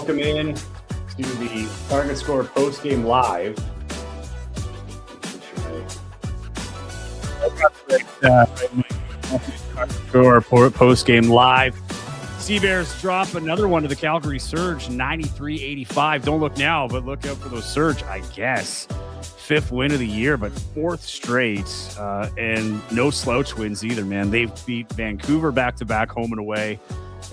Welcome in to the Target Score Postgame Live. Score Postgame Live. Sea Bears drop another one to the Calgary Surge, 93-85. Don't look now, but look out for those Surge, I guess. Fifth win of the year, but fourth straight, and no slouch wins either, man. They've beat Vancouver back-to-back, home and away.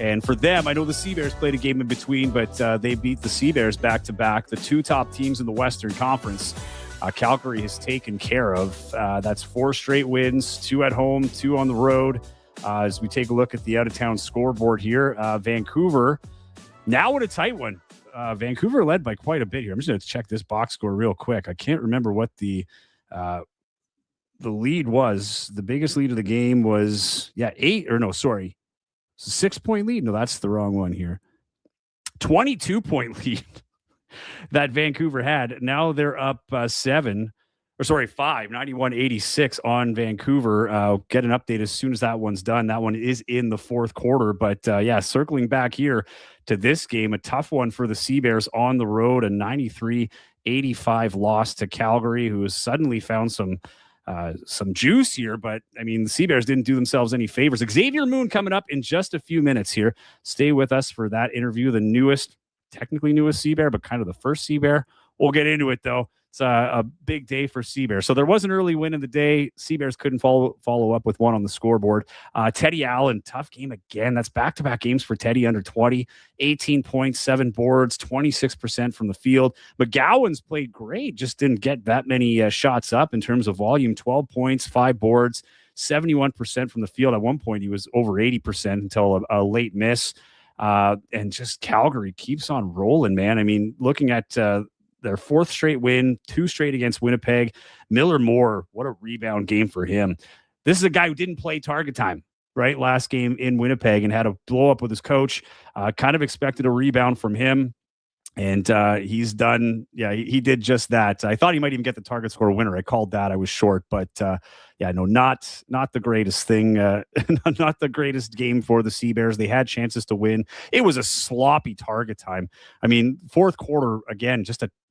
And for them, I know the Sea Bears played a game in between, but they beat the Sea Bears back-to-back, the two top teams in the Western Conference. Calgary has taken care of. That's four straight wins, two at home, two on the road. As we take a look at the out-of-town scoreboard here, Vancouver, now with a tight one. Vancouver led by quite a bit here. I'm just going to check this box score real quick. I can't remember what the lead was. The biggest lead of the game was, 6-point lead. No, that's the wrong one here. 22-point lead that Vancouver had. Now they're up 5, 91-86 on Vancouver. Get an update as soon as that one's done. That one is in the fourth quarter. But, circling back here to this game, a tough one for the Sea Bears on the road, a 93-85 loss to Calgary, who has suddenly found some juice here, but I mean, the Sea Bears didn't do themselves any favors. Xavier Moon coming up in just a few minutes here. Stay with us for that interview. The technically newest Sea Bear, but kind of the first Sea Bear. We'll get into it though. It's a big day for Sea Bears. So there was an early win of the day. Sea Bears couldn't follow up with one on the scoreboard. Teddy Allen, tough game again. That's back-to-back games for Teddy, under 20, 18 points, 7 boards, 26% from the field. McGowan's played great, just didn't get that many shots up in terms of volume. 12 points, 5 boards, 71% from the field. At one point, he was over 80% until a late miss. And just Calgary keeps on rolling, man. I mean, looking at their fourth straight win, 2 straight against Winnipeg. Miller Moore, what a rebound game for him. This is a guy who didn't play target time, right? Last game in Winnipeg and had a blow up with his coach. Kind of expected a rebound from him. And he's done. Yeah, he did just that. I thought he might even get the target score winner. I called that. I was short, but not the greatest thing. Not the greatest game for the Sea Bears. They had chances to win. It was a sloppy target time. I mean, fourth quarter again.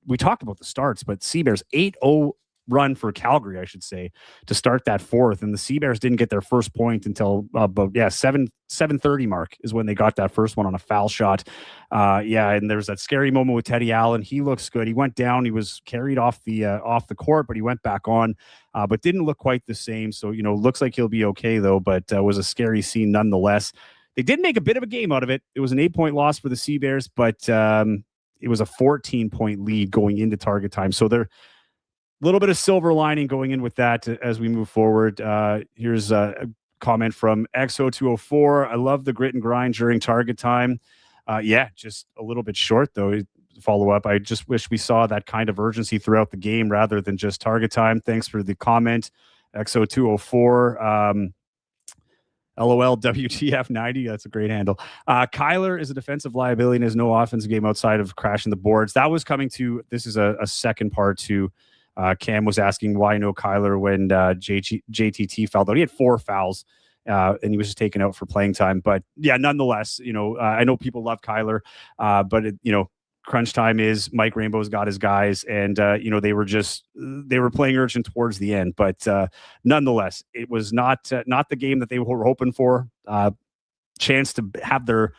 We talked about the starts, but Sea Bears 8-0 run for Calgary, I should say, to start that fourth, and the Sea Bears didn't get their first point until 7:30 mark is when they got that first one on a foul shot. And there's that scary moment with Teddy Allen. He looks good. He went down. He was carried off the court, but he went back on, but didn't look quite the same. So looks like he'll be okay though. But was a scary scene nonetheless. They did make a bit of a game out of it. It was an 8-point loss for the Sea Bears, but it was a 14-point lead going into target time. So they're little bit of silver lining going in with that as we move forward. Here's a comment from XO204. I love the grit and grind during target time. Just a little bit short though. Follow up. I just wish we saw that kind of urgency throughout the game rather than just target time. Thanks for the comment, XO204. LOL WTF90. That's a great handle. Kyler is a defensive liability and has no offensive game outside of crashing the boards. That was coming to. This is a second part to. Cam was asking why no Kyler when JTT fouled out. He had 4 fouls, and he was just taken out for playing time. But yeah, nonetheless, I know people love Kyler, but crunch time is Mike Rainbow's got his guys, and they were playing urgent towards the end. But nonetheless, it was not the game that they were hoping for. Chance to have their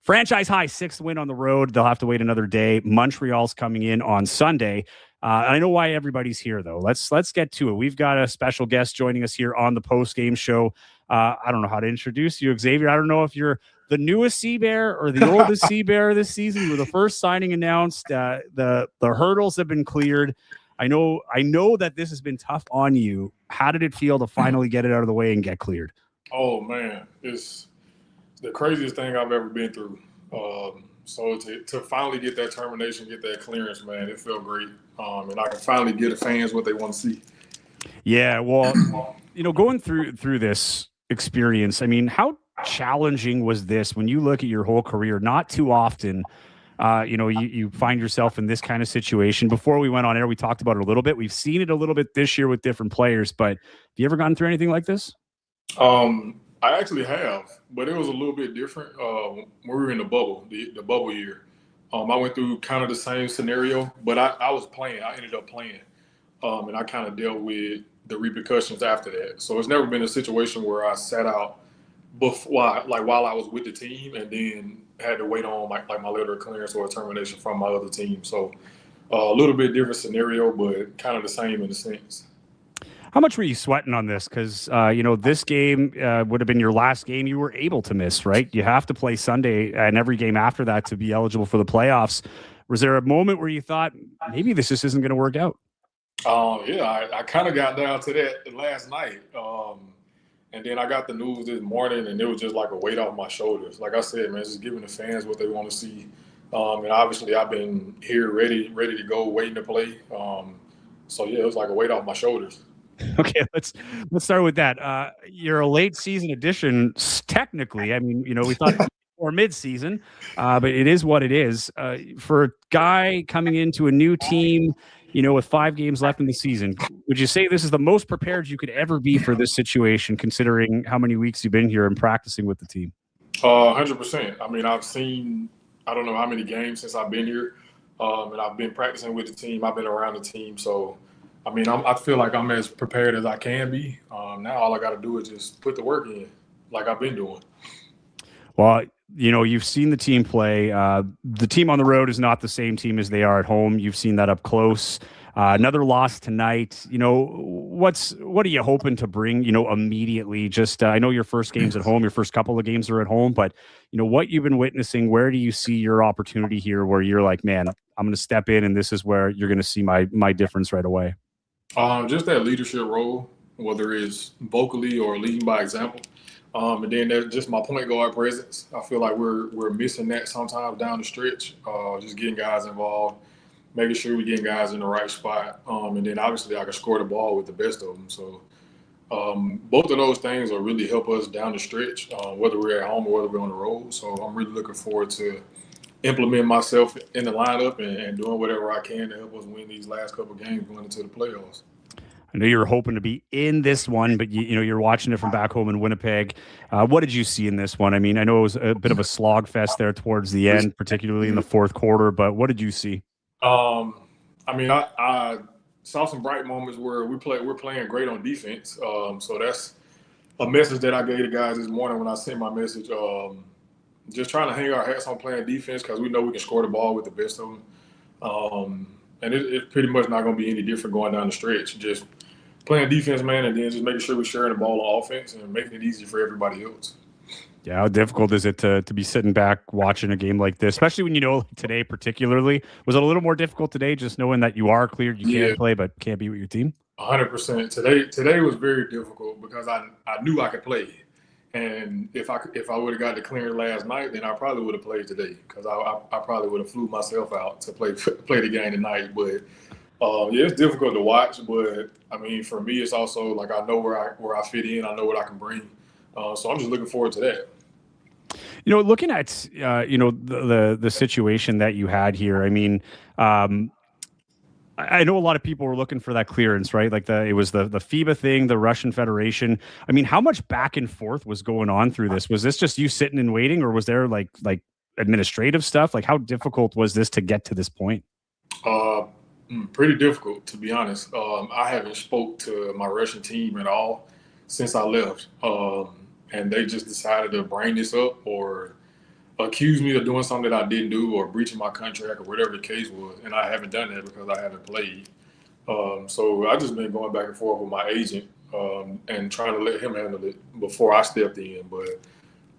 franchise high 6th win on the road. They'll have to wait another day. Montreal's coming in on Sunday. I know why everybody's here, though. Let's get to it. We've got a special guest joining us here on the post-game show. I don't know how to introduce you, Xavier. I don't know if you're the newest Sea Bear or the oldest Sea Bear this season. You were the first signing announced. The hurdles have been cleared. I know that this has been tough on you. How did it feel to finally get it out of the way and get cleared? Oh, man. It's the craziest thing I've ever been through. So to finally get that termination, get that clearance, man, it felt great. And I can finally give the fans what they want to see. Yeah, well, going through this experience, I mean, how challenging was this when you look at your whole career? Not too often, you find yourself in this kind of situation. Before we went on air, we talked about it a little bit. We've seen it a little bit this year with different players, but have you ever gone through anything like this? I actually have, but it was a little bit different when we were in the bubble, the bubble year. I went through kind of the same scenario, but I was playing. I ended up playing, and I kind of dealt with the repercussions after that. So it's never been a situation where I sat out before, like while I was with the team, and then had to wait on like my letter of clearance or a termination from my other team. So a little bit different scenario, but kind of the same in a sense. How much were you sweating on this? Because, this game would have been your last game you were able to miss, right? You have to play Sunday and every game after that to be eligible for the playoffs. Was there a moment where you thought, maybe this just isn't going to work out? Yeah, I kind of got down to that last night. And then I got the news this morning, and it was just like a weight off my shoulders. Like I said, man, just giving the fans what they want to see. And obviously, I've been here ready to go, waiting to play. So yeah, it was like a weight off my shoulders. Okay, let's start with that. You're a late season addition, technically. I mean, we thought or mid-season, but it is what it is. For a guy coming into a new team, with 5 games left in the season, would you say this is the most prepared you could ever be for this situation, considering how many weeks you've been here and practicing with the team? 100%. I mean, I don't know how many games since I've been here, and I've been practicing with the team. I've been around the team, so I mean, I feel like I'm as prepared as I can be. Now all I got to do is just put the work in, like I've been doing. Well, you've seen the team play. The team on the road is not the same team as they are at home. You've seen that up close. Another loss tonight. What are you hoping to bring, immediately? Just I know your first game's at home, your first couple of games are at home, but what you've been witnessing, where do you see your opportunity here where you're like, man, I'm going to step in and this is where you're going to see my difference right away? Just that leadership role, whether it's vocally or leading by example. And then there's just my point guard presence. I feel like we're missing that sometimes down the stretch. Just getting guys involved, making sure we're getting guys in the right spot. And then obviously I can score the ball with the best of them. So both of those things will really help us down the stretch, whether we're at home or whether we're on the road. So I'm really looking forward to implement myself in the lineup and doing whatever I can to help us win these last couple of games going into the playoffs. I know you were hoping to be in this one, but you're watching it from back home in Winnipeg. What did you see in this one? I mean, I know it was a bit of a slog fest there towards the end, particularly in the fourth quarter, but what did you see? I mean, I saw some bright moments where we're playing great on defense. So that's a message that I gave the guys this morning when I sent my message. Just trying to hang our hats on playing defense because we know we can score the ball with the best of them. And it's pretty much not going to be any different going down the stretch. Just playing defense, man, and then just making sure we're sharing the ball on offense and making it easy for everybody else. Yeah, how difficult is it to be sitting back watching a game like this, especially when today particularly? Was it a little more difficult today just knowing that you are cleared, you can play, but can't be with your team? 100%. Today was very difficult because I knew I could play. And if I would have got the clearance last night, then I probably would have played today because I probably would have flew myself out to play the game tonight. But yeah, it's difficult to watch. But I mean, for me, it's also like I know where I fit in. I know what I can bring. So I'm just looking forward to that. Looking at the situation that you had here. I mean, I know a lot of people were looking for that clearance, right? Like it was the FIBA thing, the Russian Federation. I mean, how much back and forth was going on through this? Was this just you sitting and waiting, or was there like administrative stuff? Like, how difficult was this to get to this point? Pretty difficult, to be honest. I haven't spoke to my Russian team at all since I left, and they just decided to bring this up or accuse me of doing something that I didn't do or breaching my contract or whatever the case was, and I haven't done that because I haven't played. So I just been going back and forth with my agent and trying to let him handle it before I stepped in. But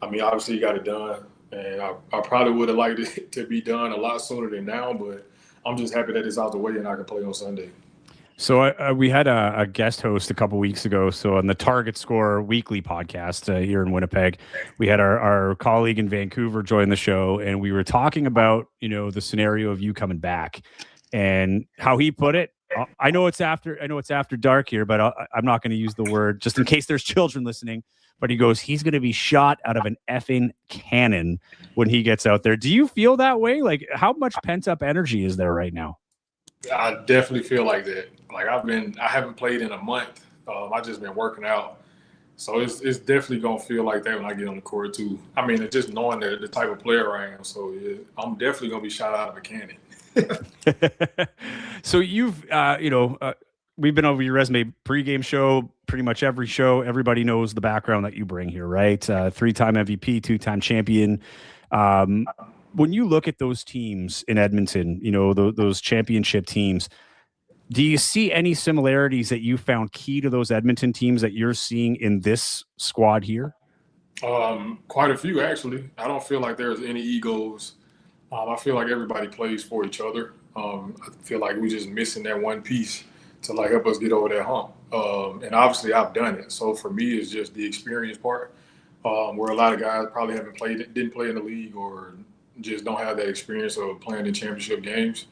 I mean, obviously he got it done, and I probably would have liked it to be done a lot sooner than now. But I'm just happy that it's out the way and I can play on Sunday. So we had a guest host a couple weeks ago. So on the Target Score Weekly podcast here in Winnipeg, we had our colleague in Vancouver join the show, and we were talking about the scenario of you coming back and how he put it. I know it's after dark here, but I'm not going to use the word just in case there's children listening. But he goes, he's going to be shot out of an effing cannon when he gets out there. Do you feel that way? Like, how much pent up energy is there right now? I definitely feel like that. Like I haven't played in a month. I just been working out So it's definitely gonna feel like that when I get on the court too. I mean, it's just knowing the type of player I am. So yeah, I'm definitely gonna be shot out of a cannon. So you've, we've been over your resume pregame show, pretty much every show. Everybody knows the background that you bring here, right? Three-time MVP, two-time champion. Um, when you look at those teams in Edmonton, those championship teams, do you see any similarities that you found key to those Edmonton teams that you're seeing in this squad here? Quite a few actually. I don't feel like there's any egos. I feel like everybody plays for each other. I feel like we're just missing that one piece to like help us get over that hump. And obviously, I've done it. So for me, it's just the experience part, where a lot of guys probably didn't play in the league, or just don't have that experience of playing in championship games.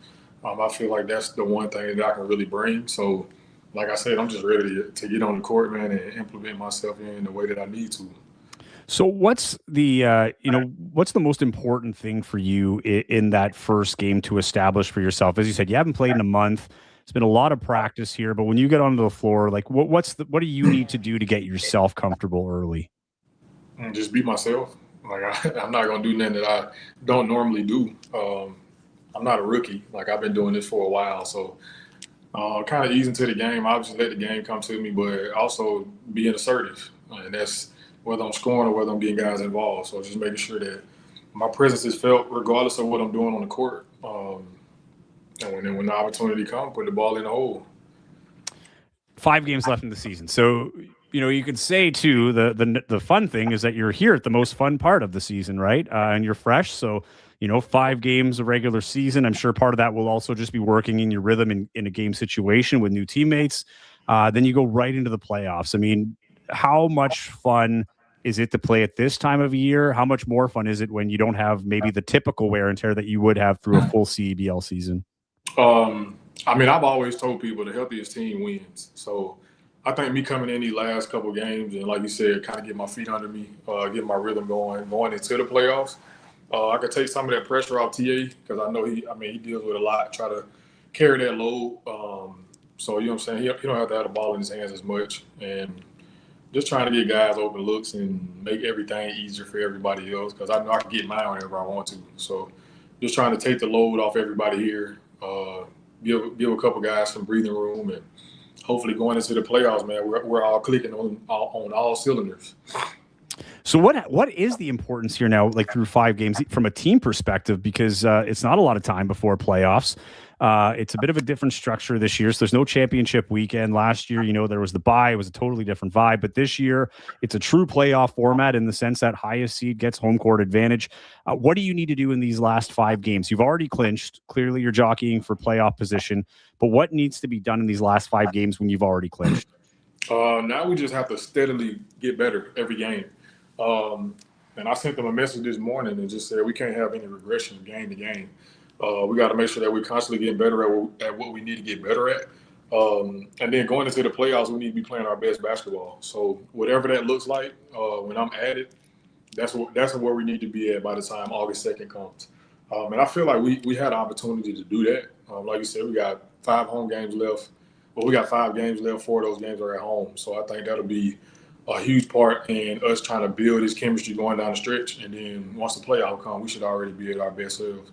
I feel like that's the one thing that I can really bring. So, like I said, I'm just ready to get on the court, man, and implement myself in the way that I need to. So what's the most important thing for you in that first game to establish for yourself? As you said, you haven't played in a month. It's been a lot of practice here, but when you get onto the floor, like what do you need to do to get yourself comfortable early? And just be myself. Like I'm not gonna do nothing that I don't normally do. I'm not a rookie. Like I've been doing this for a while, so kind of ease into the game. Obviously, let the game come to me, but also being assertive, and that's whether I'm scoring or whether I'm getting guys involved. So just making sure that my presence is felt regardless of what I'm doing on the court. And when the opportunity comes, put the ball in the hole. 5 games left in the season, so you could say too the fun thing is that you're here at the most fun part of the season, right? And you're fresh, so 5 games of regular season. I'm sure part of that will also just be working in your rhythm in a game situation with new teammates. Then you go right into the playoffs. I mean, how much fun is it to play at this time of year? How much more fun is it when you don't have maybe the typical wear and tear that you would have through a full CEBL season? I mean, I've always told people the healthiest team wins. So I think me coming in these last couple games and, like you said, kind of get my feet under me, get my rhythm going into the playoffs. I could take some of that pressure off TA because I know he deals with a lot, try to carry that load. So, you know what I'm saying? He don't have to have the ball in his hands as much. And just trying to get guys open looks and make everything easier for everybody else because I know I can get mine whenever I want to. So just trying to take the load off everybody here, give a couple guys some breathing room, and hopefully going into the playoffs, man, we're all clicking on all cylinders. So what is the importance here now, like through 5 games from a team perspective? Because it's not a lot of time before playoffs. It's a bit of a different structure this year. So there's no championship weekend. Last year, there was the bye. It was a totally different vibe. But this year, it's a true playoff format in the sense that highest seed gets home court advantage. What do you need to do in these last 5 games? You've already clinched. Clearly, you're jockeying for playoff position. But what needs to be done in these last 5 games when you've already clinched? Now we just have to steadily get better every game. And I sent them a message this morning and just said we can't have any regression game to game. We got to make sure that we're constantly getting better at what we need to get better at. And then going into the playoffs, we need to be playing our best basketball. So whatever that looks like, when I'm at it, that's where we need to be at by the time August 2nd comes. And I feel like we had an opportunity to do that. Like you said, we got 5 home games left. Well, we got 5 games left. 4 of those games are at home. So I think that'll be a huge part in us trying to build this chemistry going down the stretch. And then once the playoff comes, we should already be at our best selves.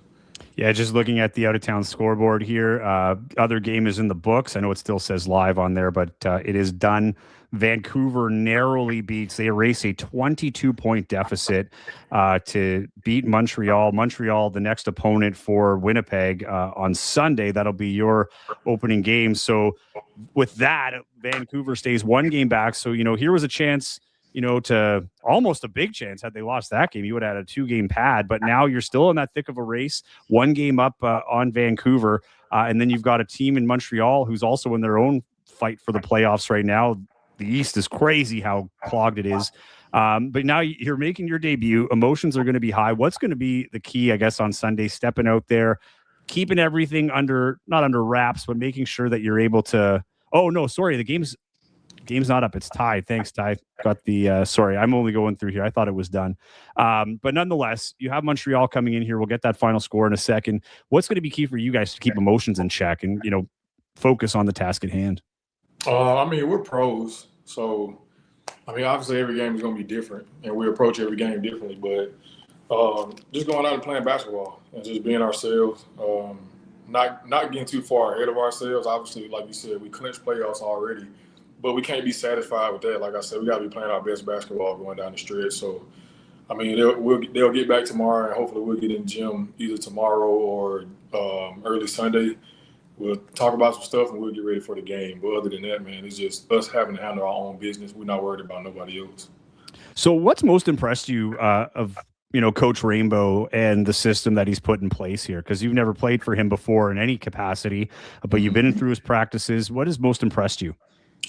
Yeah, just looking at the out-of-town scoreboard here, other game is in the books. I know it still says live on there, but it is done. Vancouver narrowly beats. They erase a 22-point deficit to beat Montreal. Montreal, the next opponent for Winnipeg on Sunday. That'll be your opening game. So with that, Vancouver stays 1 game back. So, here was a chance to almost a big chance had they lost that game. You would have had a 2-game pad, but now you're still in that thick of a race, 1 game up on Vancouver. And then you've got a team in Montreal who's also in their own fight for the playoffs right now. The East is crazy how clogged it is. But now you're making your debut. Emotions are going to be high. What's going to be the key, I guess, on Sunday, stepping out there, keeping everything not under wraps, but making sure that you're able to, oh no, sorry. The game's not up. It's tied. Thanks, Ty. Got the sorry. I'm only going through here. I thought it was done. But nonetheless, you have Montreal coming in here. We'll get that final score in a second. What's going to be key for you guys to keep emotions in check and focus on the task at hand? I mean, we're pros, so I mean, obviously every game is going to be different, and we approach every game differently. But just going out and playing basketball and just being ourselves, not getting too far ahead of ourselves. Obviously, like you said, we clinched playoffs already, but we can't be satisfied with that. Like I said, we got to be playing our best basketball going down the stretch. So, I mean, they'll get back tomorrow, and hopefully we'll get in the gym either tomorrow or early Sunday. We'll talk about some stuff and we'll get ready for the game. But other than that, man, it's just us having to handle our own business. We're not worried about nobody else. So, what's most impressed you of Coach Rainbow and the system that he's put in place here? Because you've never played for him before in any capacity, but you've been through his practices. What has most impressed you?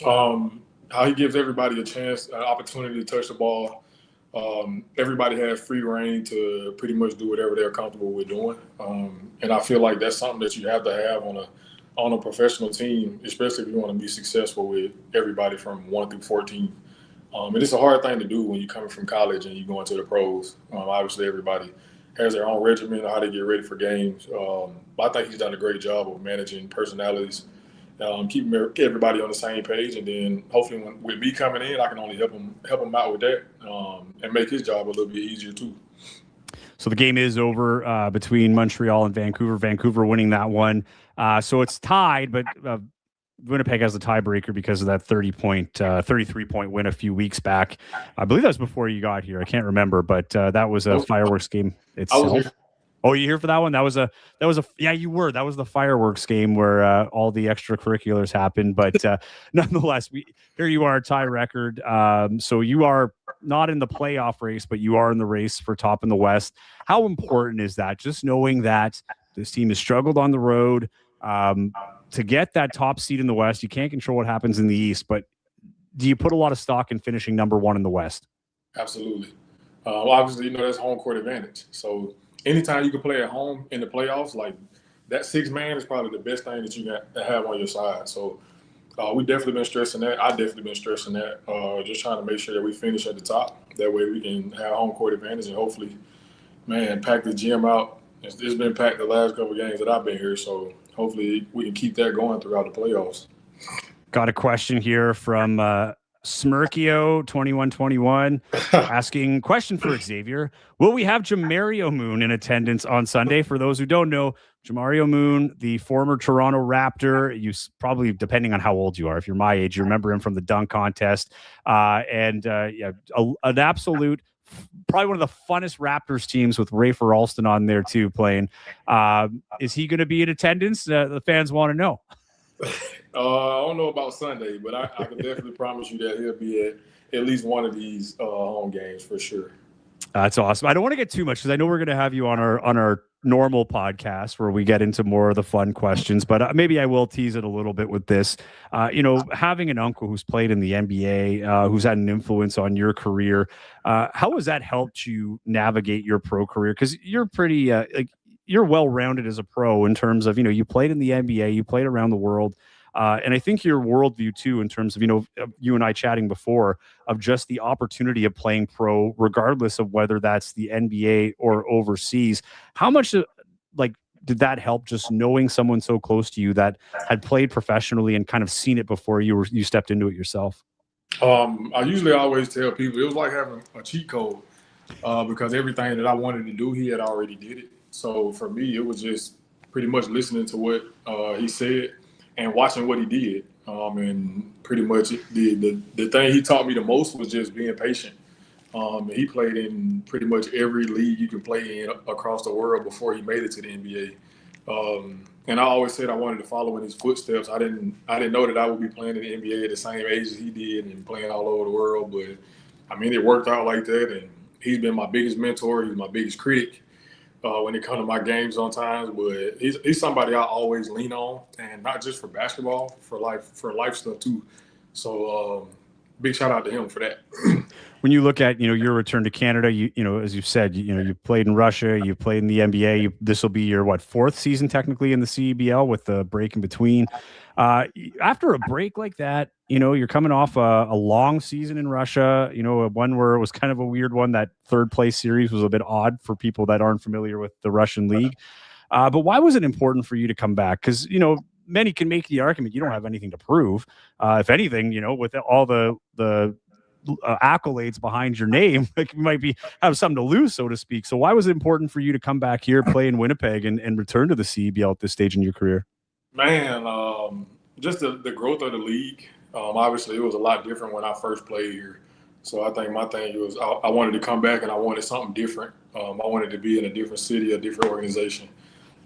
How he gives everybody a chance, an opportunity to touch the ball. Everybody has free reign to pretty much do whatever they're comfortable with doing, and I feel like that's something that you have to have on a professional team, especially if you want to be successful with everybody from 1 through 14. And it's a hard thing to do when you're coming from college and you're going to the pros. Obviously, everybody has their own regimen of how they get ready for games. But I think he's done a great job of managing personalities, keeping everybody on the same page, and then hopefully with me coming in, I can only help him out with that, and make his job a little bit easier too. So the game is over between Montreal and Vancouver. Vancouver winning that one, so it's tied, but Winnipeg has the tiebreaker because of that 33-point win a few weeks back. I believe that was before you got here. I can't remember, but that was a fireworks game itself. Oh, you here for that one? That was a yeah, you were. That was the fireworks game where all the extracurriculars happened. But nonetheless, here you are, tie record. So you are not in the playoff race, but you are in the race for top in the West. How important is that? Just knowing that this team has struggled on the road to get that top seed in the West. You can't control what happens in the East, but do you put a lot of stock in finishing number one in the West? Absolutely. Obviously, that's home court advantage. So anytime you can play at home in the playoffs, like that 6 man is probably the best thing that you got to have on your side. So we've definitely been stressing that. I've definitely been stressing that. Just trying to make sure that we finish at the top. That way we can have home court advantage and hopefully, man, pack the gym out. It's been packed the last couple of games that I've been here. So hopefully we can keep that going throughout the playoffs. Got a question here from Smirkio 2121 asking question for Xavier. Will we have Jamario Moon in attendance on Sunday? For those who don't know, Jamario Moon, the former Toronto Raptor, you probably, depending on how old you are, if you're my age, you remember him from the dunk contest. An absolute, probably one of the funnest Raptors teams with Rafer Alston on there too playing. Is he going to be in attendance? The fans want to know. I don't know about Sunday, but I can definitely promise you that he'll be at least one of these home games for sure. That's awesome. I don't want to get too much because I know we're going to have you on our normal podcast where we get into more of the fun questions, but maybe I will tease it a little bit with this. Having an uncle who's played in the NBA, who's had an influence on your career, how has that helped you navigate your pro career? Because you're pretty you're well-rounded as a pro in terms of, you played in the NBA, you played around the world. And I think your worldview too, in terms of, you and I chatting before, of just the opportunity of playing pro, regardless of whether that's the NBA or overseas. How much did that help, just knowing someone so close to you that had played professionally and kind of seen it before you stepped into it yourself? I usually always tell people it was like having a cheat code because everything that I wanted to do, he had already did it. So for me, it was just pretty much listening to what he said and watching what he did. And pretty much the thing he taught me the most was just being patient. He played in pretty much every league you can play in across the world before he made it to the NBA. And I always said I wanted to follow in his footsteps. I didn't know that I would be playing in the NBA at the same age as he did and playing all over the world. But I mean, it worked out like that. And he's been my biggest mentor. He's my biggest critic when it comes to my games sometimes. But he's somebody I always lean on, and not just for basketball, for life stuff too. So big shout out to him for that. When you look at your return to Canada, you as you've said, you played in Russia, you played in the NBA. This will be your fourth season technically in the CEBL with the break in between. After a break like that, you're coming off a long season in Russia. One where it was kind of a weird one. That third place series was a bit odd for people that aren't familiar with the Russian league. But why was it important for you to come back? Because many can make the argument you don't have anything to prove. If anything, with all the accolades behind your name. Like you might have something to lose, so to speak. So why was it important for you to come back here, play in Winnipeg, and return to the CBL at this stage in your career? Man, just the growth of the league. Obviously, it was a lot different when I first played here. So I think my thing was I wanted to come back and I wanted something different. I wanted to be in a different city, a different organization.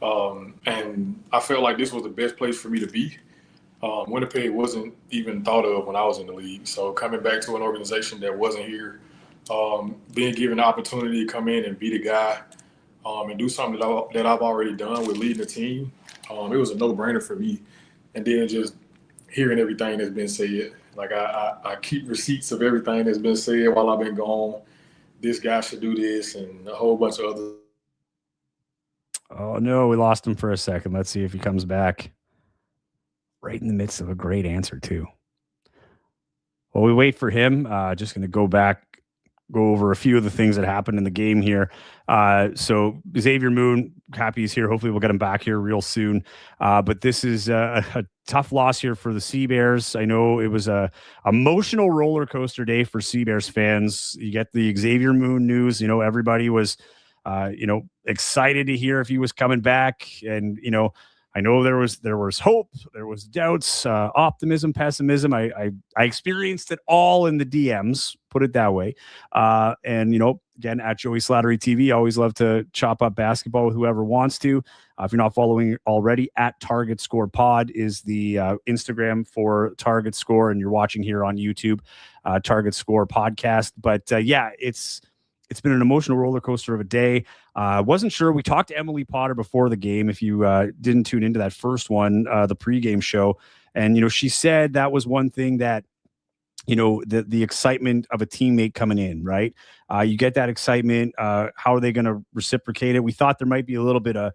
And I felt like this was the best place for me to be. Winnipeg wasn't even thought of when I was in the league. So coming back to an organization that wasn't here, being given the opportunity to come in and be the guy and do something that I've already done with leading the team, it was a no-brainer for me. And then just hearing everything that's been said. Like I keep receipts of everything that's been said while I've been gone. This guy should do this and a whole bunch of other. Oh, no, we lost him for a second. Let's see if he comes back. Right in the midst of a great answer, too. Well, we wait for him. Just going to go over a few of the things that happened in the game here. So Xavier Moon, happy he's here. Hopefully we'll get him back here real soon. But this is a tough loss here for the Sea Bears. I know it was a emotional roller coaster day for Sea Bears fans. You get the Xavier Moon news. Everybody was, excited to hear if he was coming back. And, I know there was hope, there was doubts, optimism, pessimism. I experienced it all in the DMs, put it that way. And again, at Joey Slattery TV, I always love to chop up basketball with whoever wants to. If you're not following already, at Target Score Pod is the Instagram for Target Score, and you're watching here on YouTube, Target Score Podcast. But yeah, it's been an emotional roller coaster of a day. Wasn't sure. We talked to Emily Potter before the game. If you didn't tune into that first one, the pregame show, and she said that was one thing that the excitement of a teammate coming in, right? You get that excitement. How are they going to reciprocate it? We thought there might be a little bit of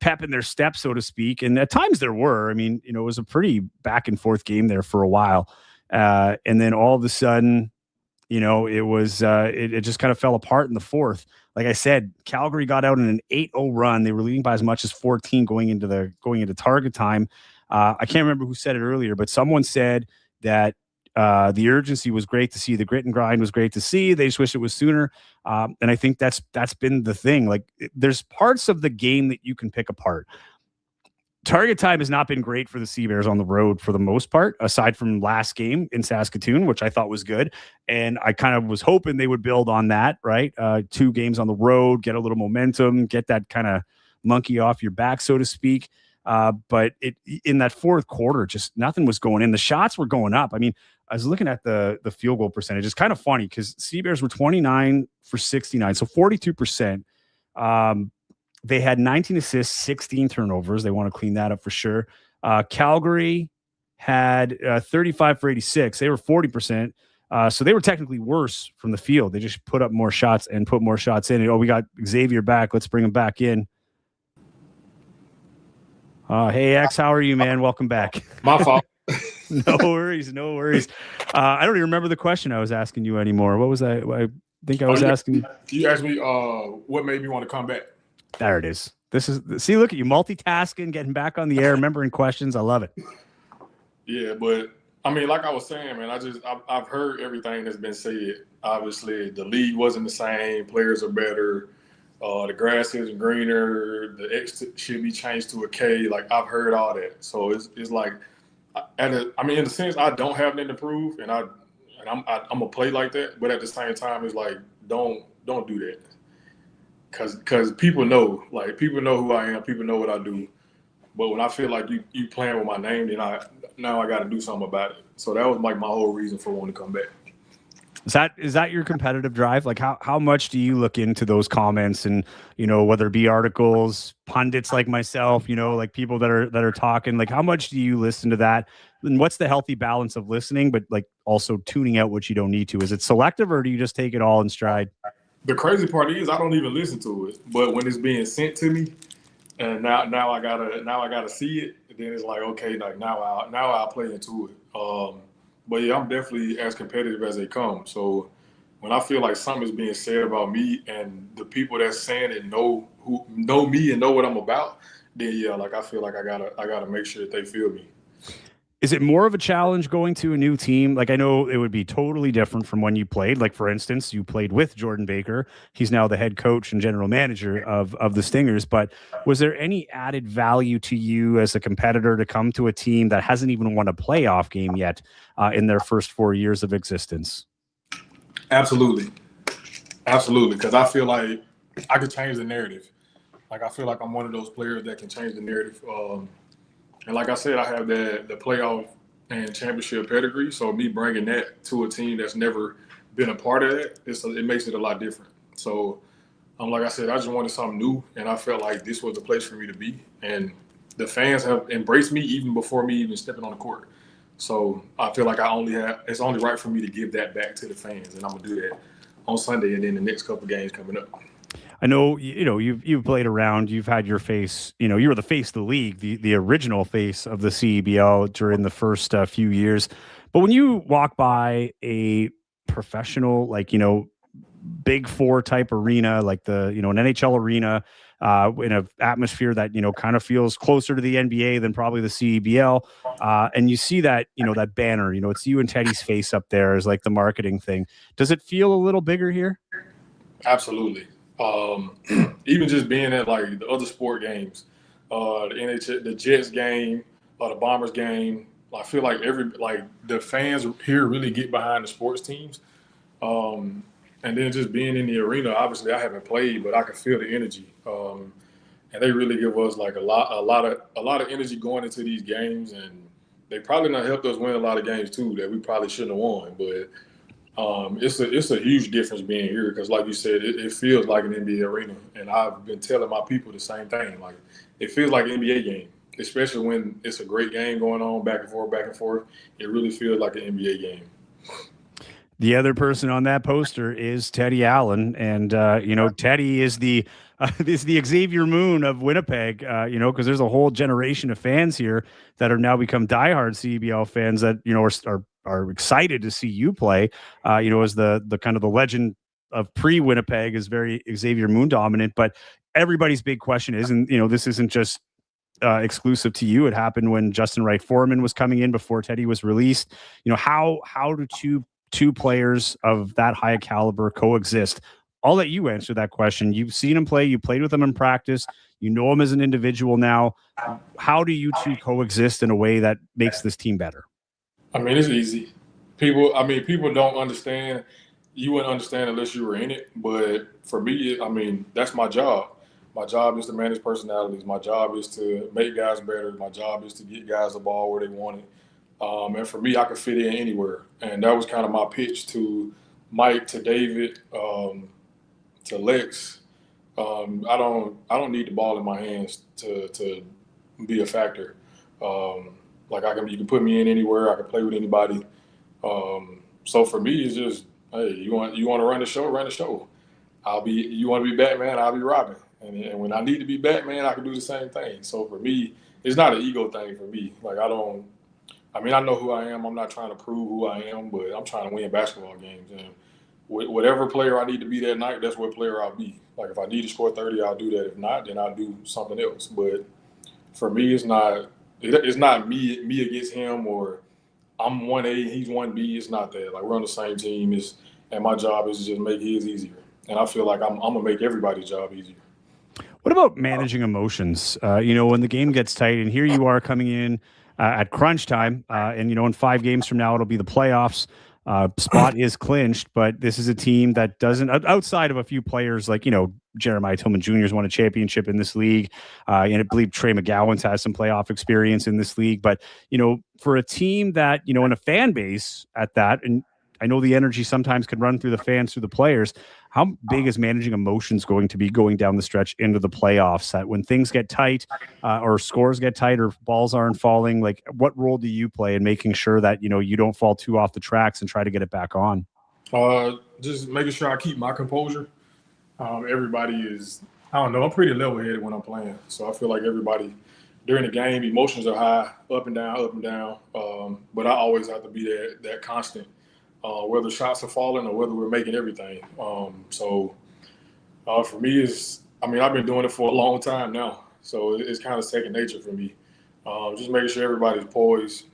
pep in their step, so to speak, and at times there were. I mean, it was a pretty back and forth game there for a while, and then all of a sudden, it was it just kind of fell apart in the fourth. Like I said, Calgary got out in an 8-0 run. They were leading by as much as 14 going into target time. I can't remember who said it earlier, but someone said that the urgency was great to see. The grit and grind was great to see. They just wish it was sooner. And I think that's been the thing. Like there's parts of the game that you can pick apart. Target time has not been great for the Sea Bears on the road for the most part, aside from last game in Saskatoon, which I thought was good. And I kind of was hoping they would build on that, right? 2 games on the road, get a little momentum, get that kind of monkey off your back, so to speak. But in that fourth quarter, just nothing was going in. The shots were going up. I mean, I was looking at the field goal percentage. It's kind of funny because Sea Bears were 29 for 69, so 42%. They had 19 assists, 16 turnovers. They want to clean that up for sure. Calgary had 35 for 86. They were 40%. So they were technically worse from the field. They just put up more shots and put more shots in. And, we got Xavier back. Let's bring him back in. Hey, X, how are you, man? Welcome back. My fault. No worries. I don't even remember the question I was asking you anymore. What was I think I was asking? You asked me what made me want to come back. There it is. See, look at you multitasking, getting back on the air, remembering questions. I love it. Yeah, but I mean, like I was saying, man, I've heard everything that's been said. Obviously, the league wasn't the same. Players are better. The grass isn't greener. The X should be changed to a K. Like I've heard all that. So it's like, in a sense, I don't have nothing to prove, and I'm gonna play like that. But at the same time, it's like don't do that. Because people know who I am, people know what I do. But when I feel like you playing with my name, then I got to do something about it. So that was like my whole reason for wanting to come back. Is that your competitive drive? Like how much do you look into those comments and whether it be articles, pundits like myself, like people that are talking, like how much do you listen to that? And what's the healthy balance of listening, but like also tuning out what you don't need to? Is it selective or do you just take it all in stride? The crazy part is I don't even listen to it, but when it's being sent to me, and now I gotta see it, then it's like okay, like now I'll play into it. But yeah, I'm definitely as competitive as they come. So when I feel like something is being said about me, and the people that's saying it know me and know what I'm about, then yeah, like I feel like I gotta make sure that they feel me. Is it more of a challenge going to a new team? Like, I know it would be totally different from when you played. Like, for instance, you played with Jordan Baker. He's now the head coach and general manager of the Stingers. But was there any added value to you as a competitor to come to a team that hasn't even won a playoff game yet in their first 4 years of existence? Absolutely. Absolutely. Because I feel like I could change the narrative. Like, I feel like I'm one of those players that can change the narrative. And like I said, I have the playoff and championship pedigree. So me bringing that to a team that's never been a part of that, it makes it a lot different. So, like I said, I just wanted something new, and I felt like this was the place for me to be. And the fans have embraced me even before me even stepping on the court. So I feel like it's only right for me to give that back to the fans, and I'm gonna do that on Sunday and then the next couple games coming up. I know you've played around. You've had your face. You were the face of the league, the original face of the CEBL during the first few years. But when you walk by a professional, like Big Four type arena, like an NHL arena, in an atmosphere that kind of feels closer to the NBA than probably the CEBL, and you see that that banner, it's you and Teddy's face up there as like the marketing thing. Does it feel a little bigger here? Absolutely. Even just being at like the other sport games, the NHL, the Jets game, the Bombers game, I feel like the fans here really get behind the sports teams. And then just being in the arena, obviously I haven't played, but I can feel the energy. And they really give us like a lot of energy going into these games, and they probably not helped us win a lot of games too that we probably shouldn't have won. But it's a huge difference being here because, like you said, it feels like an NBA arena, and I've been telling my people the same thing. Like, it feels like an NBA game, especially when it's a great game going on, back and forth, back and forth. It really feels like an NBA game. The other person on that poster is Teddy Allen, and Teddy is the Xavier Moon of Winnipeg. Because there's a whole generation of fans here that are now become diehard CBL fans that are excited to see you play. As the kind of the legend of pre-Winnipeg is very Xavier Moon dominant, but everybody's big question is, and this isn't just exclusive to you. It happened when Justin Wright Foreman was coming in before Teddy was released. How do two players of that high caliber coexist? I'll let you answer that question. You've seen him play. You played with him in practice. You know him as an individual now. How do you two coexist in a way that makes this team better? I mean, it's easy. People don't understand. You wouldn't understand unless you were in it. But for me, that's my job. My job is to manage personalities. My job is to make guys better. My job is to get guys the ball where they want it. And for me, I could fit in anywhere. And that was kind of my pitch to Mike, to David, to Lex. I don't need the ball in my hands to be a factor. You can put me in anywhere. I can play with anybody. So for me, it's just, hey, you want to run the show, run the show. You want to be Batman, I'll be Robin. And when I need to be Batman, I can do the same thing. So for me, it's not an ego thing for me. I know who I am. I'm not trying to prove who I am, but I'm trying to win basketball games. And whatever player I need to be that night, that's what player I'll be. Like, if I need to score 30, I'll do that. If not, then I'll do something else. But for me, it's not me against him, or I'm 1A, he's 1B. It's not that. Like, we're on the same team. And my job is to just make his easier. And I feel like I'm going to make everybody's job easier. What about managing emotions? When the game gets tight, and here you are coming in at crunch time, and in 5 games from now, it'll be the playoffs. Spot is clinched, but this is a team that doesn't, outside of a few players like, Jeremiah Tillman Jr. has won a championship in this league. And I believe Trey McGowan's has some playoff experience in this league. But, for a team that, and a fan base at that, and I know the energy sometimes can run through the fans, through the players. How big is managing emotions going to be going down the stretch into the playoffs? That when things get tight, or scores get tight, or balls aren't falling, like, what role do you play in making sure that you don't fall too off the tracks and try to get it back on? Just making sure I keep my composure. Everybody is, I don't know, I'm pretty level-headed when I'm playing. So I feel like everybody during the game, emotions are high, up and down, up and down. But I always have to be that constant. Whether shots are falling or whether we're making everything. For me, I've been doing it for a long time now. So it's kind of second nature for me. Just making sure everybody's poised,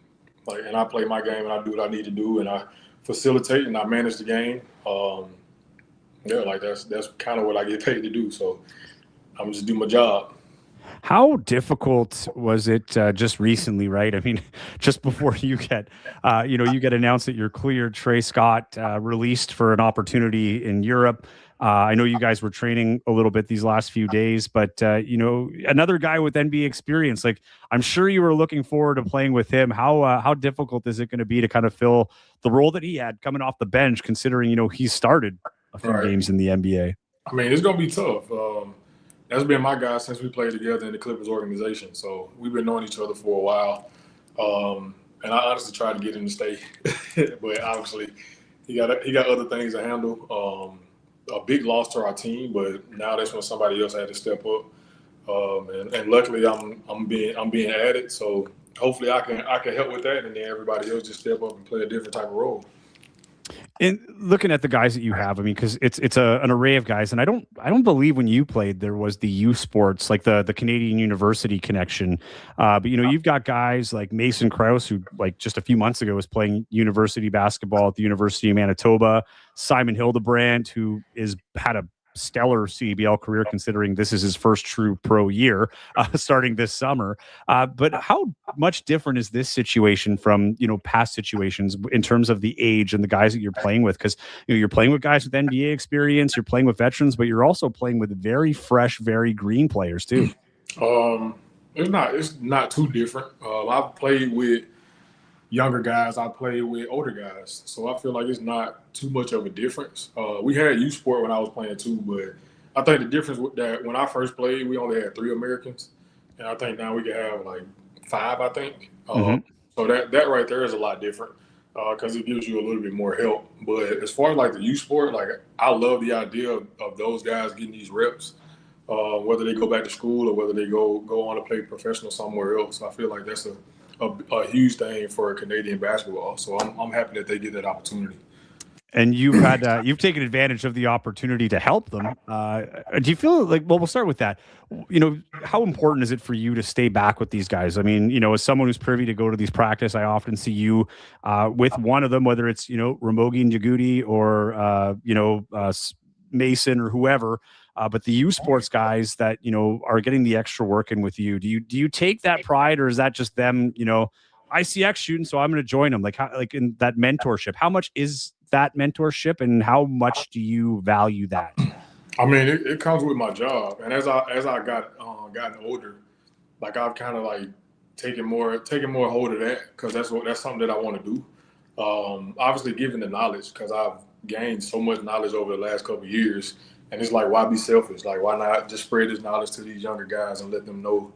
Like, and I play my game and I do what I need to do and I facilitate and I manage the game. Yeah, like that's kind of what I get paid to do. So I'm just do my job. How difficult was it just recently, right? I mean, just before you get announced that you're cleared, Trey Scott released for an opportunity in Europe. I know you guys were training a little bit these last few days, but another guy with NBA experience, like I'm sure you were looking forward to playing with him. How difficult is it going to be to kind of fill the role that he had coming off the bench, considering he started a few Right. games in the NBA? I mean, it's gonna be tough. That's been my guy since we played together in the Clippers organization. So we've been knowing each other for a while. And I honestly tried to get him to stay, but obviously he got other things to handle. A big loss to our team, but now that's when somebody else had to step up. And luckily I'm being added. So hopefully I can help with that, and then everybody else just step up and play a different type of role. And looking at the guys that you have, I mean, because it's an array of guys, and I don't believe when you played there was the youth sports like the Canadian University connection, but you've got guys like Mason Krause who like just a few months ago was playing university basketball at the University of Manitoba, Simon Hildebrand who is had a stellar CBL career considering this is his first true pro year starting this summer. But how much different is this situation from past situations in terms of the age and the guys that you're playing with? Because you're playing with guys with NBA experience, you're playing with veterans, but you're also playing with very fresh, very green players too. It's not too different. I've played with younger guys, I played with older guys. So I feel like it's not too much of a difference. We had youth sport when I was playing too, but I think the difference with that when I first played, we only had 3 Americans, and I think now we can have like 5. I think so. That right there is a lot different because it gives you a little bit more help. But as far as like the youth sport, like I love the idea of those guys getting these reps, whether they go back to school or whether they go on to play professional somewhere else. I feel like that's a huge thing for Canadian basketball. So I'm happy that they get that opportunity. And you've taken advantage of the opportunity to help them. Do you feel like, well, we'll start with that. How important is it for you to stay back with these guys? I mean, as someone who's privy to go to these practice, I often see you with one of them, whether it's, Ramogi Njagudi or, Mason or whoever. But the U Sports guys that, are getting the extra work in with you, do you take that pride, or is that just them, ICX shooting, so I'm going to join them? Like, like in that mentorship, how much is that mentorship and how much do you value that? I mean, it comes with my job. And as I gotten older, like I've kind of like taken more hold of that because that's something that I want to do. Obviously giving the knowledge because I've gained so much knowledge over the last couple of years. And it's like, why be selfish? Like, why not just spread this knowledge to these younger guys and let them know,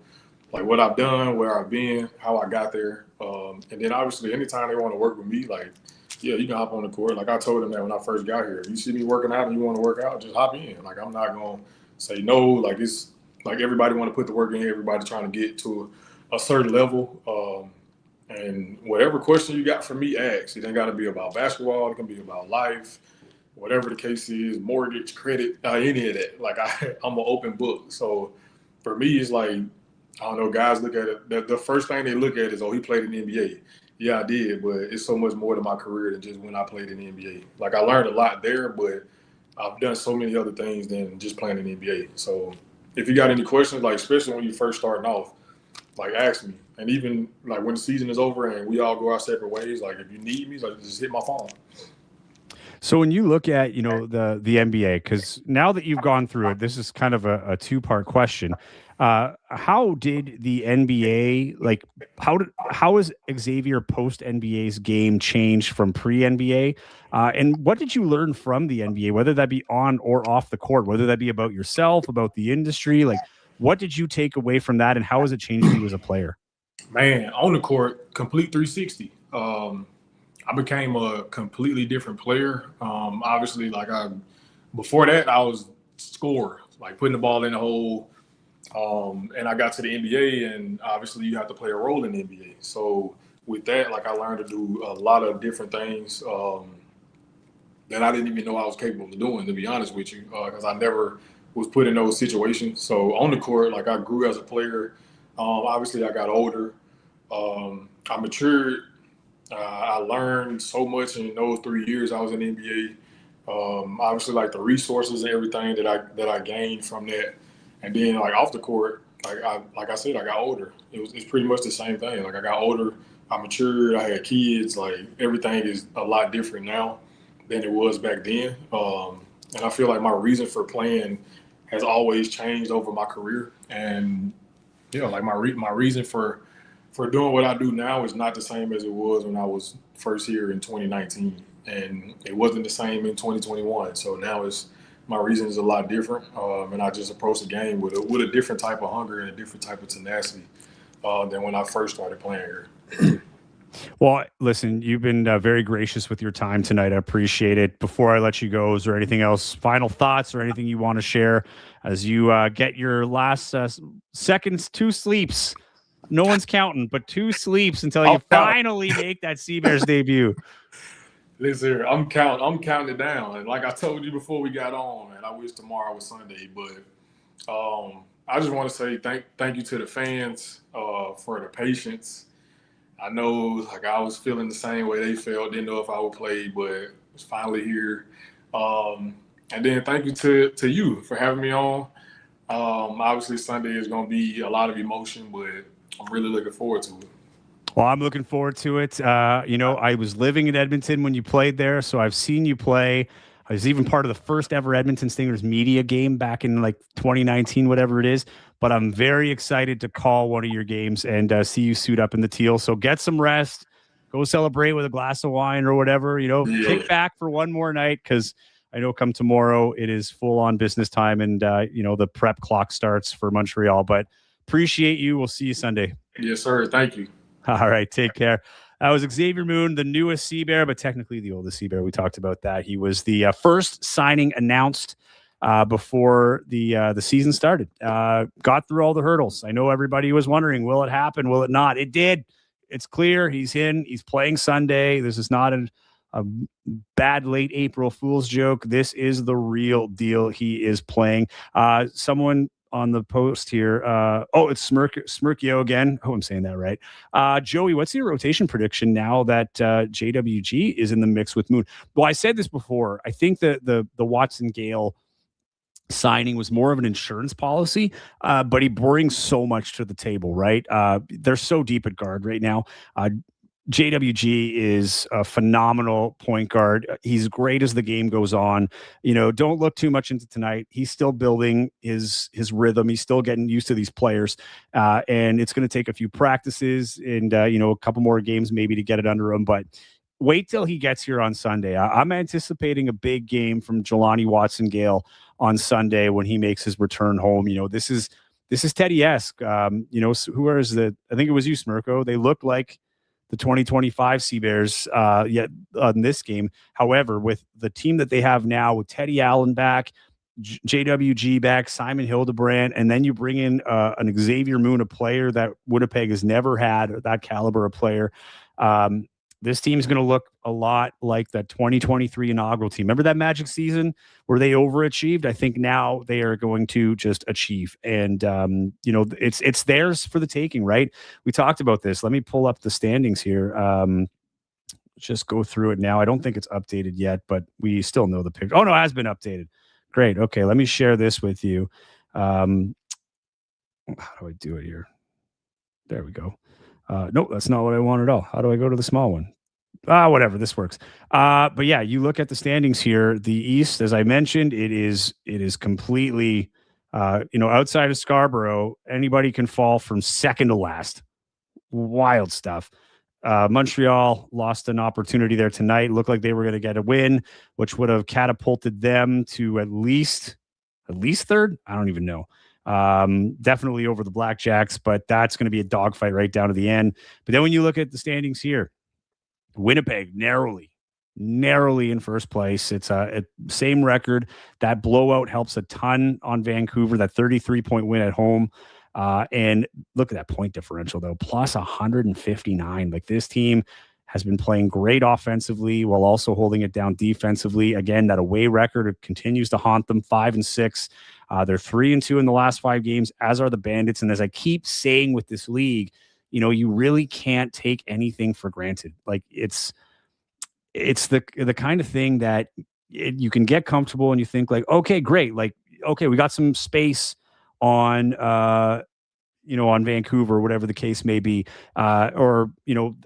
like, what I've done, where I've been, how I got there. And then, obviously, anytime they want to work with me, like, yeah, you can hop on the court. Like, I told them that when I first got here. If you see me working out and you want to work out, just hop in. Like, I'm not going to say no. Like, it's like everybody want to put the work in. Everybody trying to get to a certain level. And whatever question you got for me, ask. It ain't got to be about basketball. It can be about life. Whatever the case is, mortgage, credit, any of that. Like I'm an open book. So for me, it's like, I don't know, guys look at it. The first thing they look at is, oh, he played in the NBA. Yeah, I did, but it's so much more to my career than just when I played in the NBA. Like I learned a lot there, but I've done so many other things than just playing in the NBA. So if you got any questions, like especially when you first starting off, like ask me. And even like when the season is over and we all go our separate ways, like if you need me, like just hit my phone. So when you look at, the NBA, because now that you've gone through it, this is kind of a two-part question. How did the NBA, like, how is Xavier post NBA's game change from pre NBA? And what did you learn from the NBA, whether that be on or off the court, whether that be about yourself, about the industry? Like, what did you take away from that, and how has it changed you as a player? Man, on the court, complete 360. I became a completely different player. Obviously, before that, I was scorer, like putting the ball in the hole. And I got to the NBA, and obviously you have to play a role in the NBA. So with that, like I learned to do a lot of different things that I didn't even know I was capable of doing, to be honest with you, because I never was put in those situations. So on the court, like I grew as a player. Obviously, I got older. I matured I learned so much in those 3 years I was in the NBA. Obviously, like the resources and everything that I gained from that, and then like off the court, like I said, I got older. It's pretty much the same thing. Like I got older, I matured, I had kids. Like everything is a lot different now than it was back then. And I feel like my reason for playing has always changed over my career. And yeah, like my reason for doing what I do now is not the same as it was when I was first here in 2019, and it wasn't the same in 2021. So now it's my reason is a lot different, and I just approach the game with a different type of hunger and a different type of tenacity than when I first started playing here. Well, listen, you've been very gracious with your time tonight. I appreciate it. Before I let you go, is there anything else, final thoughts or anything you want to share as you get your last seconds, 2 sleeps? No one's counting, but 2 sleeps until you finally make that Sea-Bears debut. Listen here, I'm counting it down. And like I told you before we got on, man, I wish tomorrow was Sunday. But I just want to say thank you to the fans for the patience. I know, like I was feeling the same way they felt. Didn't know if I would play, but it's finally here. And then thank you to you for having me on. Obviously, Sunday is going to be a lot of emotion, but I'm really looking forward to it. Well, I'm looking forward to it. I was living in Edmonton when you played there, so I've seen you play. I was even part of the first ever Edmonton Stingers media game back in like 2019, whatever it is. But I'm very excited to call one of your games and see you suit up in the teal. So get some rest, go celebrate with a glass of wine or whatever. Kick back for one more night because I know come tomorrow it is full on business time and the prep clock starts for Montreal. But appreciate you. We'll see you Sunday. Yes, sir. Thank you. All right, take care. That was Xavier Moon, the newest Sea-Bear, but technically the oldest Sea-Bear. We talked about that. He was the first signing announced before the season started. Got through all the hurdles. I know everybody was wondering, will it happen? Will it not? It did. It's clear. He's in. He's playing Sunday. This is not a bad late April Fool's joke. This is the real deal. He is playing. Someone on the post here. It's Smirkio again. Oh, I'm saying that right. Joey, what's your rotation prediction now that JWG is in the mix with Moon? Well, I said this before. I think that the Watson Gale signing was more of an insurance policy, but he brings so much to the table, right? They're so deep at guard right now. JWG is a phenomenal point guard. He's great as the game goes on. Don't look too much into tonight. He's still building his rhythm. He's still getting used to these players. And it's going to take a few practices and, a couple more games maybe to get it under him. But wait till he gets here on Sunday. I'm anticipating a big game from Jelani Watson-Gale on Sunday when he makes his return home. This is Teddy-esque. Who is the? I think it was you, Smirko. They look like the 2025 Sea-Bears yet on this game. However, with the team that they have now, with Teddy Allen back, JWG back, Simon Hildebrand, and then you bring in an Xavier Moon, a player that Winnipeg has never had, that caliber of player. This team's going to look a lot like that 2023 inaugural team. Remember that Magic season where they overachieved? I think now they are going to just achieve. And, it's theirs for the taking, right? We talked about this. Let me pull up the standings here. Just go through it now. I don't think it's updated yet, but we still know the picture. Oh, no, it has been updated. Great. Okay, let me share this with you. How do I do it here? There we go. Nope, that's not what I want at all. How do I go to the small one? Whatever, this works. But yeah, you look at the standings here. The East, as I mentioned, it is completely, outside of Scarborough, anybody can fall from second to last. Wild stuff. Montreal lost an opportunity there tonight. Looked like they were going to get a win, which would have catapulted them to at least third. I don't even know. Definitely over the Blackjacks, but that's going to be a dogfight right down to the end. But then when you look at the standings here, Winnipeg narrowly in first place. It's a same record. That blowout helps a ton on Vancouver, that 33-point win at home. And look at that point differential, though, plus 159. Like, this team has been playing great offensively while also holding it down defensively. Again, that away record continues to haunt them, 5-6. They're 3-2 in the last 5 games, as are the Bandits. And as I keep saying with this league, you really can't take anything for granted. Like it's the kind of thing that you can get comfortable and you think like, okay, great. Like, okay, we got some space on, on Vancouver, whatever the case may be, or,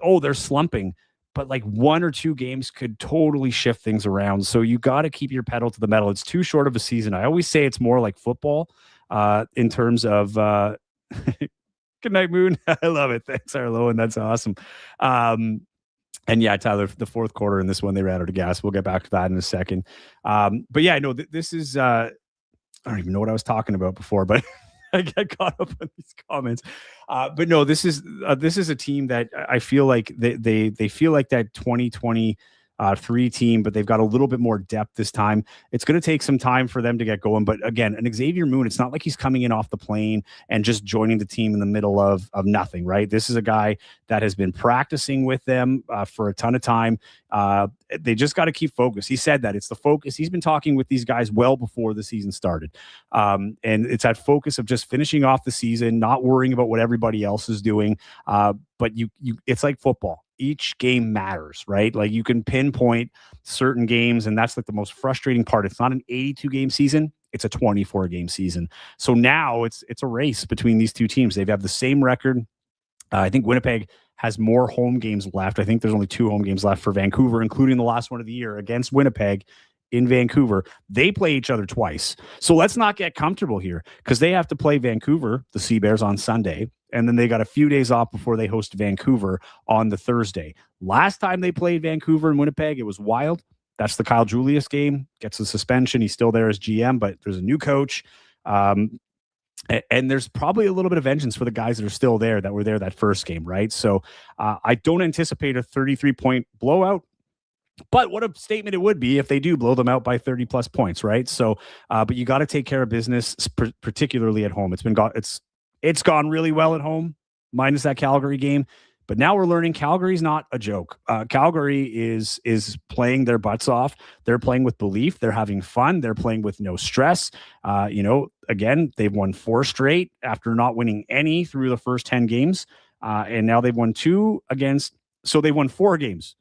oh, they're slumping. But like one or two games could totally shift things around. So you got to keep your pedal to the metal. It's too short of a season. I always say it's more like football in terms of, good night, Moon. I love it. Thanks, Arlo. And that's awesome. And yeah, Tyler, the fourth quarter in this one, they ran out of gas. We'll get back to that in a second. But yeah, no, this is, I don't even know what I was talking about before, but I get caught up in these comments. But no, this is a team that I feel like they feel like that 2020 three team, but they've got a little bit more depth this time. It's going to take some time for them to get going. But again, an Xavier Moon, it's not like he's coming in off the plane and just joining the team in the middle of nothing, right? This is a guy that has been practicing with them for a ton of time. They just got to keep focused. He said that it's the focus. He's been talking with these guys well before the season started. And it's that focus of just finishing off the season, not worrying about what everybody else is doing. But it's like football. Each game matters, right? Like you can pinpoint certain games, and that's like the most frustrating part. It's not an 82 game season. It's a 24 game season. So now it's a race between these two teams. They have the same record. I think Winnipeg has more home games left. I think there's only 2 home games left for Vancouver, including the last one of the year against Winnipeg in Vancouver. They play each other twice. So let's not get comfortable here because they have to play Vancouver, the Sea Bears, on Sunday. And then they got a few days off before they host Vancouver on the Thursday. Last time they played Vancouver and Winnipeg, it was wild. That's the Kyle Julius game. Gets a suspension. He's still there as GM, but there's a new coach. And there's probably a little bit of vengeance for the guys that are still there that were there that first game, right? So I don't anticipate a 33-point blowout. But what a statement it would be if they do blow them out by 30 plus points, right? So, but you got to take care of business, particularly at home. It's gone really well at home, minus that Calgary game. But now we're learning Calgary's not a joke. Calgary is playing their butts off. They're playing with belief. They're having fun. They're playing with no stress. Again, they've won 4 straight after not winning any through the first 10 games. And now they've won 2 against. So they won 4 games.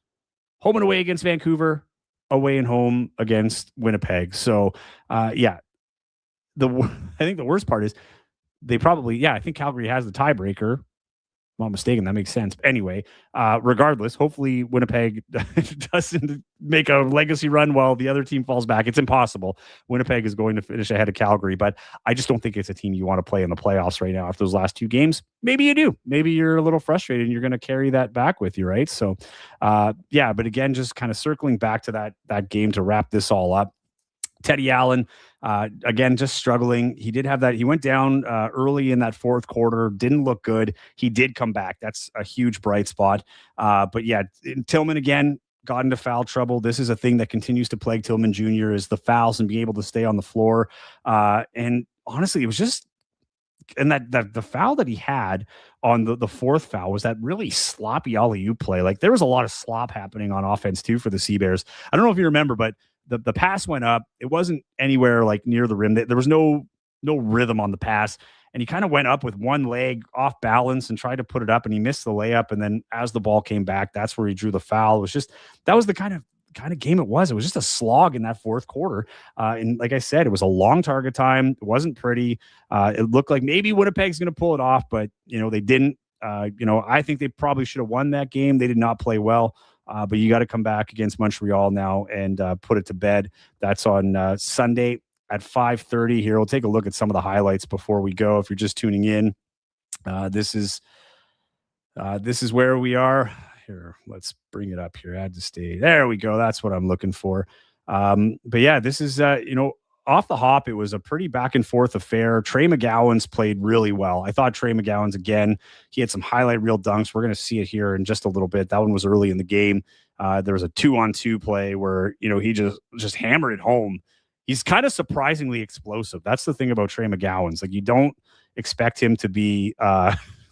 Home and away against Vancouver, away and home against Winnipeg. So, I think the worst part is I think Calgary has the tiebreaker. I'm not mistaken. That makes sense. Anyway, regardless, hopefully Winnipeg doesn't make a legacy run while the other team falls back. It's impossible. Winnipeg is going to finish ahead of Calgary, but I just don't think it's a team you want to play in the playoffs right now after those last 2 games. Maybe you do. Maybe you're a little frustrated and you're going to carry that back with you, right? So, but again, just kind of circling back to that game to wrap this all up. Teddy Allen, again, just struggling. He did have that. He went down early in that fourth quarter, didn't look good. He did come back. That's a huge bright spot. But yeah, Tillman again got into foul trouble. This is a thing that continues to plague Tillman Jr. is the fouls and being able to stay on the floor. And honestly, it was just, and that the foul that he had on the fourth foul was that really sloppy alley-oop play. Like there was a lot of slop happening on offense too for the Sea Bears. I don't know if you remember, but the pass went up. It wasn't anywhere like near the rim. There was no rhythm on the pass. And he kind of went up with one leg off balance and tried to put it up and he missed the layup. And then as the ball came back, that's where he drew the foul. It was just, that was the kind of game it was. It was just a slog in that fourth quarter. And like I said, it was a long target time. It wasn't pretty. It looked like maybe Winnipeg's going to pull it off, but they didn't. I think they probably should have won that game. They did not play well. But you got to come back against Montreal now and put it to bed. That's on Sunday at 5:30 here. We'll take a look at some of the highlights before we go. If you're just tuning in, this is where we are. Here, let's bring it up here. Add to state. There we go. That's what I'm looking for. But yeah, this is, off the hop, it was a pretty back and forth affair. Trey McGowan's played really well. I thought Trey McGowan's, again, he had some highlight reel dunks. We're going to see it here in just a little bit. That one was early in the game. There was a 2-on-2 play where, he just hammered it home. He's kind of surprisingly explosive. That's the thing about Trey McGowan's. Like, you don't expect him to be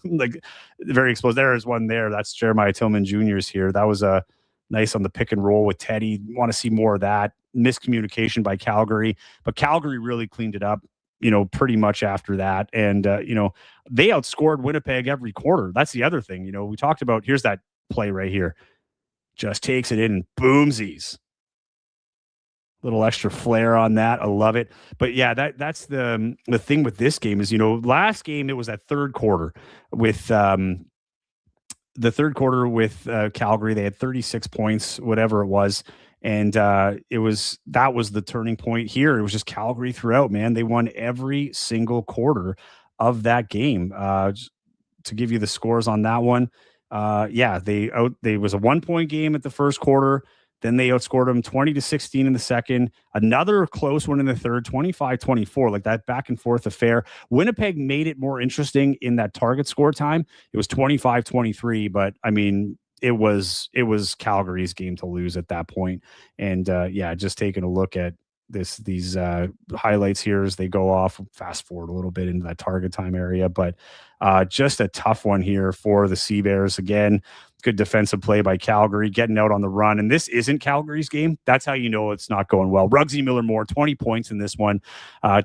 like very explosive. There is one there. That's Jeremiah Tillman Jr.'s here. That was a nice on the pick and roll with Teddy. Want to see more of that. Miscommunication by Calgary, but Calgary really cleaned it up. pretty much after that. And, they outscored Winnipeg every quarter. That's the other thing. We talked about, here's that play right here. Just takes it in and boomsies. Little extra flair on that. I love it. But yeah, that's the thing with this game is, last game it was that third quarter with Calgary. They had 36 points, whatever it was. And that was the turning point here. It was just Calgary throughout, man. They won every single quarter of that game. To give you the scores on that one, they was a 1-point game at the first quarter. Then they outscored them 20-16 in the second. Another close one in the third, 25-24, like that back and forth affair. Winnipeg made it more interesting in that target score time. It was 25-23, but I mean, it was Calgary's game to lose at that point. And just taking a look at these highlights here as they go off, fast forward a little bit into that target time area, but just a tough one here for the Sea Bears. Again, good defensive play by Calgary, getting out on the run. And this isn't Calgary's game. That's how you know it's not going well. Ruggsy Miller-Moore, 20 points in this one,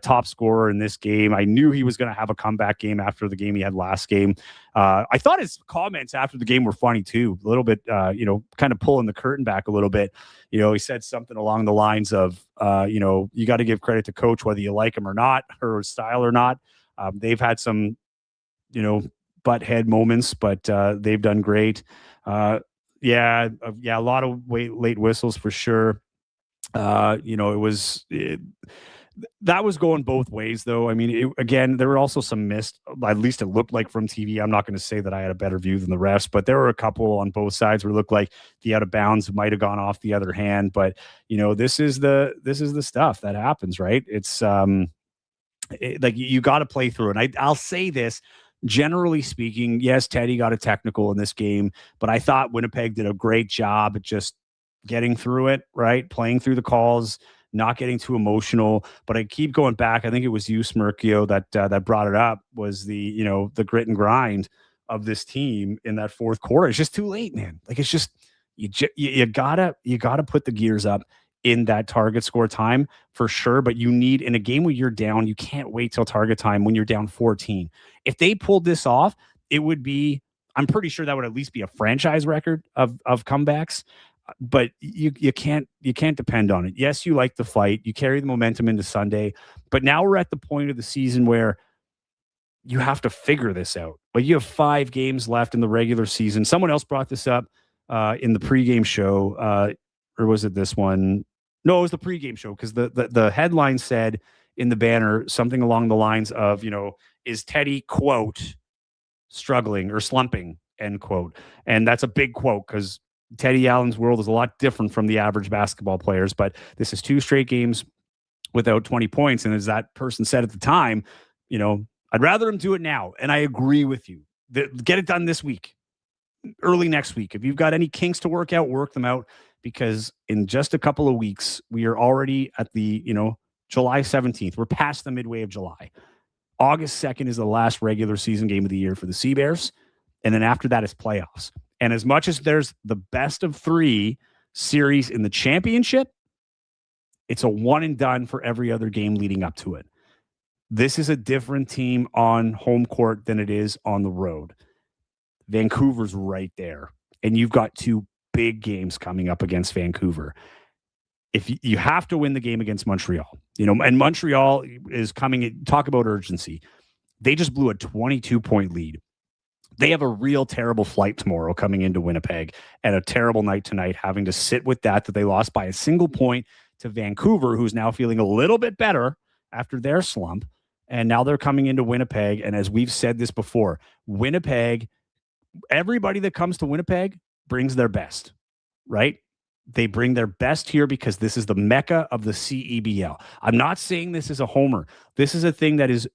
top scorer in this game. I knew he was going to have a comeback game after the game he had last game. I thought his comments after the game were funny too, a little bit, kind of pulling the curtain back a little bit. He said something along the lines of, you got to give credit to coach, whether you like him or not, or style or not. They've had some, butt head moments, but they've done great. A lot of late whistles for sure. That was going both ways, though. I mean, again, there were also some missed, at least it looked like from TV. I'm not going to say that I had a better view than the refs, but there were a couple on both sides where it looked like the out of bounds might have gone off the other hand. But, this is the stuff that happens, right? It's like you got to play through it. I'll say this. Generally speaking, yes, Teddy got a technical in this game, but I thought Winnipeg did a great job at just getting through it, right? Playing through the calls, not getting too emotional. But I keep going back. I think it was you, Smirkio, that brought it up, was the grit and grind of this team in that fourth quarter. It's just too late, man. Like, it's just you gotta put the gears up in that target score time for sure. But you need, in a game where you're down, you can't wait till target time when you're down 14. If they pulled this off, it would be, I'm pretty sure that would at least be a franchise record of comebacks. But you can't depend on it. Yes, you like the fight. You carry the momentum into Sunday. But now we're at the point of the season where you have to figure this out. Like, you have 5 games left in the regular season. Someone else brought this up in the pregame show. Or was it this one? No, it was the pregame show, because the headline said in the banner something along the lines of, is Teddy, quote, struggling or slumping, end quote. And that's a big quote, because Teddy Allen's world is a lot different from the average basketball players. But this is 2 straight games without 20 points. And as that person said at the time, I'd rather him do it now. And I agree with you. Get it done this week, early next week. If you've got any kinks to work out, work them out. Because in just a couple of weeks, we are already at the, July 17th. We're past the midway of July. August 2nd is the last regular season game of the year for the Sea Bears. And then after that is playoffs. And as much as there's the best of 3 series in the championship, it's a one and done for every other game leading up to it. This is a different team on home court than it is on the road. Vancouver's right there. And you've got 2 big games coming up against Vancouver. If you have to win the game against Montreal, and Montreal is coming in, talk about urgency. They just blew a 22-point lead. They have a real terrible flight tomorrow coming into Winnipeg, and a terrible night tonight, having to sit with that they lost by a single point to Vancouver, who's now feeling a little bit better after their slump. And now they're coming into Winnipeg. And as we've said this before, Winnipeg, everybody that comes to Winnipeg brings their best, right? They bring their best here because this is the mecca of the CEBL. I'm not saying this is a homer. This is a thing that is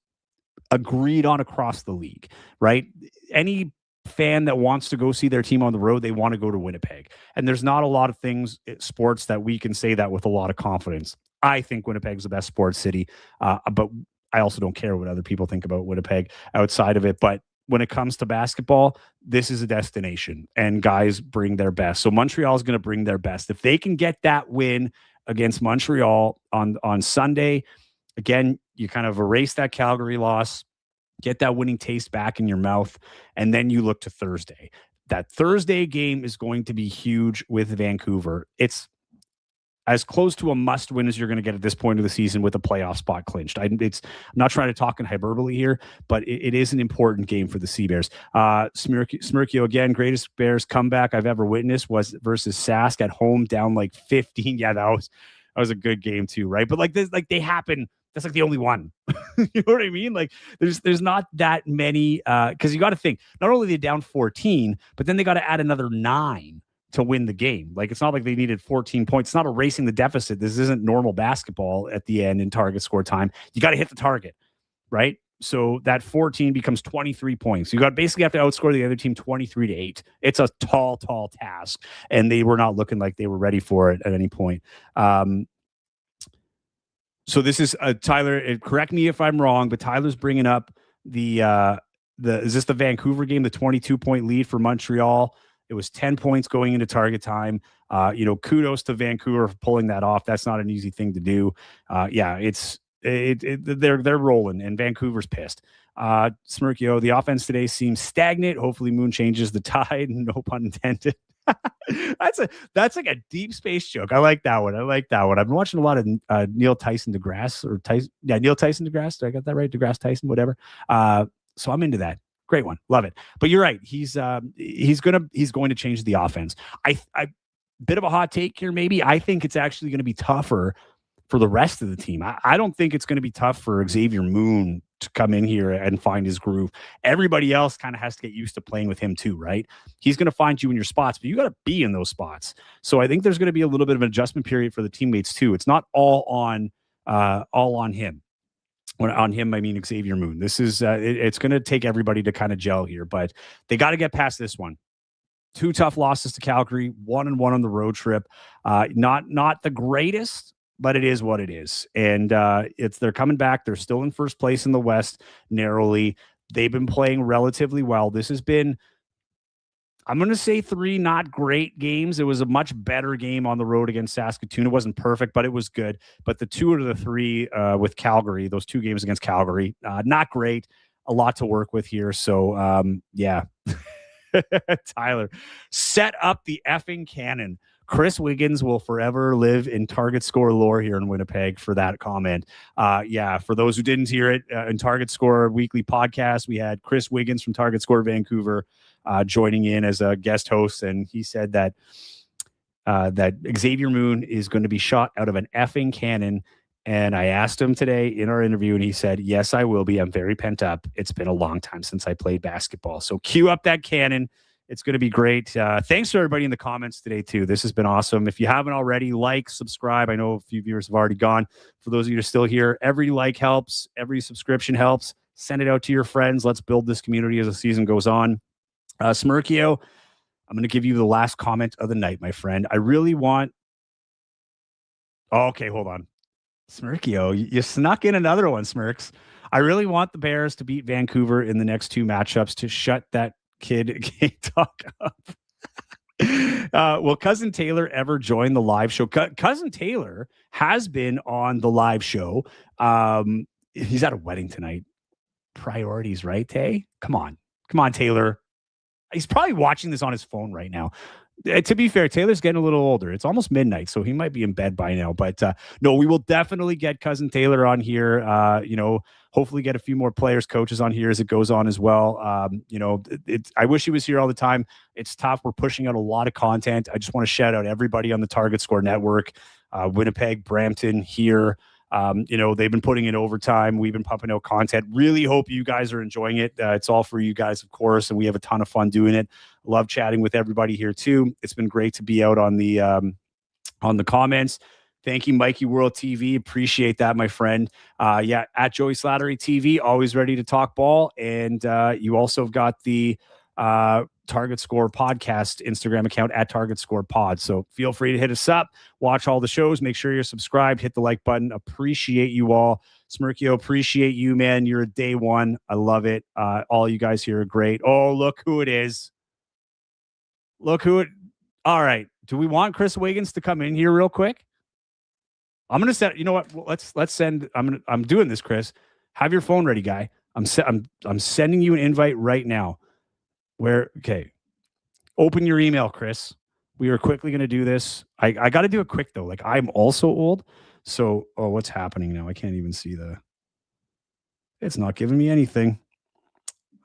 agreed on across the league, right? Any fan that wants to go see their team on the road, they want to go to Winnipeg. And there's not a lot of things in sports that we can say that with a lot of confidence. I think Winnipeg's the best sports city, but I also don't care what other people think about Winnipeg outside of it. But when it comes to basketball, this is a destination, and guys bring their best. So Montreal is going to bring their best. If they can get that win against Montreal on Sunday, again, you kind of erase that Calgary loss, get that winning taste back in your mouth, and then you look to Thursday. That Thursday game is going to be huge with Vancouver. It's as close to a must win as you're going to get at this point of the season with a playoff spot clinched. I'm not trying to talk in hyperbole here, but it is an important game for the Sea Bears. Smirkio again, greatest Bears comeback I've ever witnessed was versus Sask at home, down like 15. Yeah, that was a good game too, right? But like this, like they happen. That's like the only one. You know what I mean? Like there's not that many because you got to think not only they down 14, but then they got to add another 9 to win the game. Like it's not like they needed 14 points. It's not erasing the deficit. This isn't normal basketball at the end in target score time. You got to hit the target, right? So that 14 becomes 23 points. You got basically have to outscore the other team 23-8. It's a tall task, and they were not looking like they were ready for it at any point. So this is Tyler. Correct me if I'm wrong, but Tyler's bringing up the is this the Vancouver game? The 22-point lead for Montreal. It was 10 points going into target time. Kudos to Vancouver for pulling that off. That's not an easy thing to do. They're rolling, and Vancouver's pissed. Smirkio, the offense today seems stagnant. Hopefully Moon changes the tide. No pun intended. That's like a deep space joke. I like that one. I've been watching a lot of Neil Tyson DeGrasse Neil Tyson DeGrasse. Did I get that right? DeGrasse Tyson, whatever. So I'm into that. Great one. Love it. But you're right. He's going to change the offense. I bit of a hot take here. Maybe I think it's actually going to be tougher for the rest of the team. I don't think it's going to be tough for Xavier Moon to come in here and find his groove. Everybody else kind of has to get used to playing with him too, right? He's going to find you in your spots, but you got to be in those spots. So I think there's going to be a little bit of an adjustment period for the teammates too. It's not all on him. When on him, I mean Xavier Moon. This is it's going to take everybody to kind of gel here, but they got to get past this one. 2 tough losses to Calgary, 1-1 on the road trip. Not the greatest, but it is what it is. And they're coming back. They're still in first place in the West narrowly. They've been playing relatively well. This has been, I'm going to say 3 not great games. It was a much better game on the road against Saskatoon. It wasn't perfect, but it was good. But the 2 out of the 3 with Calgary, those 2 games against Calgary, not great. A lot to work with here. So, yeah. Tyler, set up the effing cannon. Chris Wiggins will forever live in target score lore here in Winnipeg for that comment. For those who didn't hear it, in Target Score weekly podcast, we had Chris Wiggins from Target Score Vancouver joining in as a guest host, and he said that Xavier Moon is going to be shot out of an effing cannon. And I asked him today in our interview, and he said, yes, I will be. I'm very pent up. It's been a long time since I played basketball. So cue up that cannon. It's going to be great. Thanks to everybody in the comments today, too. This has been awesome. If you haven't already, like, subscribe. I know a few viewers have already gone. For those of you who are still here, every like helps. Every subscription helps. Send it out to your friends. Let's build this community as the season goes on. Smirkio, I'm going to give you the last comment of the night, my friend. I really want... Oh, okay, hold on. Smirkio, you snuck in another one, Smirks. I really want the Bears to beat Vancouver in the next 2 matchups to shut that kid talk up. Will Cousin Taylor ever join the live show? Cousin Taylor has been on the live show. He's at a wedding tonight. Priorities, right, Tay? Come on, Taylor. He's probably watching this on his phone right now. To be fair, Taylor's getting a little older. It's almost midnight, so he might be in bed by now. But no, we will definitely get Cousin Taylor on here. Hopefully get a few more players, coaches on here as it goes on as well. I wish he was here all the time. It's tough. We're pushing out a lot of content. I just want to shout out everybody on the Target Score Network, Winnipeg, Brampton, here. They've been putting in overtime. We've been pumping out content. Really hope you guys are enjoying it. It's all for you guys, of course, and we have a ton of fun doing it. Love chatting with everybody here too. It's been great to be out on the comments. Thank you, Mikey World TV. Appreciate that, my friend. At Joey Slattery TV, always ready to talk ball. And you also have got the Target Score podcast Instagram account at Target Score Pod. So feel free to hit us up, watch all the shows, make sure you're subscribed, hit the like button. Appreciate you all. Smirkio, appreciate you, man. You're a day one. I love it. All you guys here are great. Oh, look who it is. All right. Do we want Chris Wiggins to come in here real quick? I'm gonna send. You know what? Let's send. I'm doing this, Chris. Have your phone ready, guy. I'm sending you an invite right now. Okay? Open your email, Chris. We are quickly gonna do this. I got to do it quick though. Like I'm also old, so what's happening now? I can't even see the. It's not giving me anything.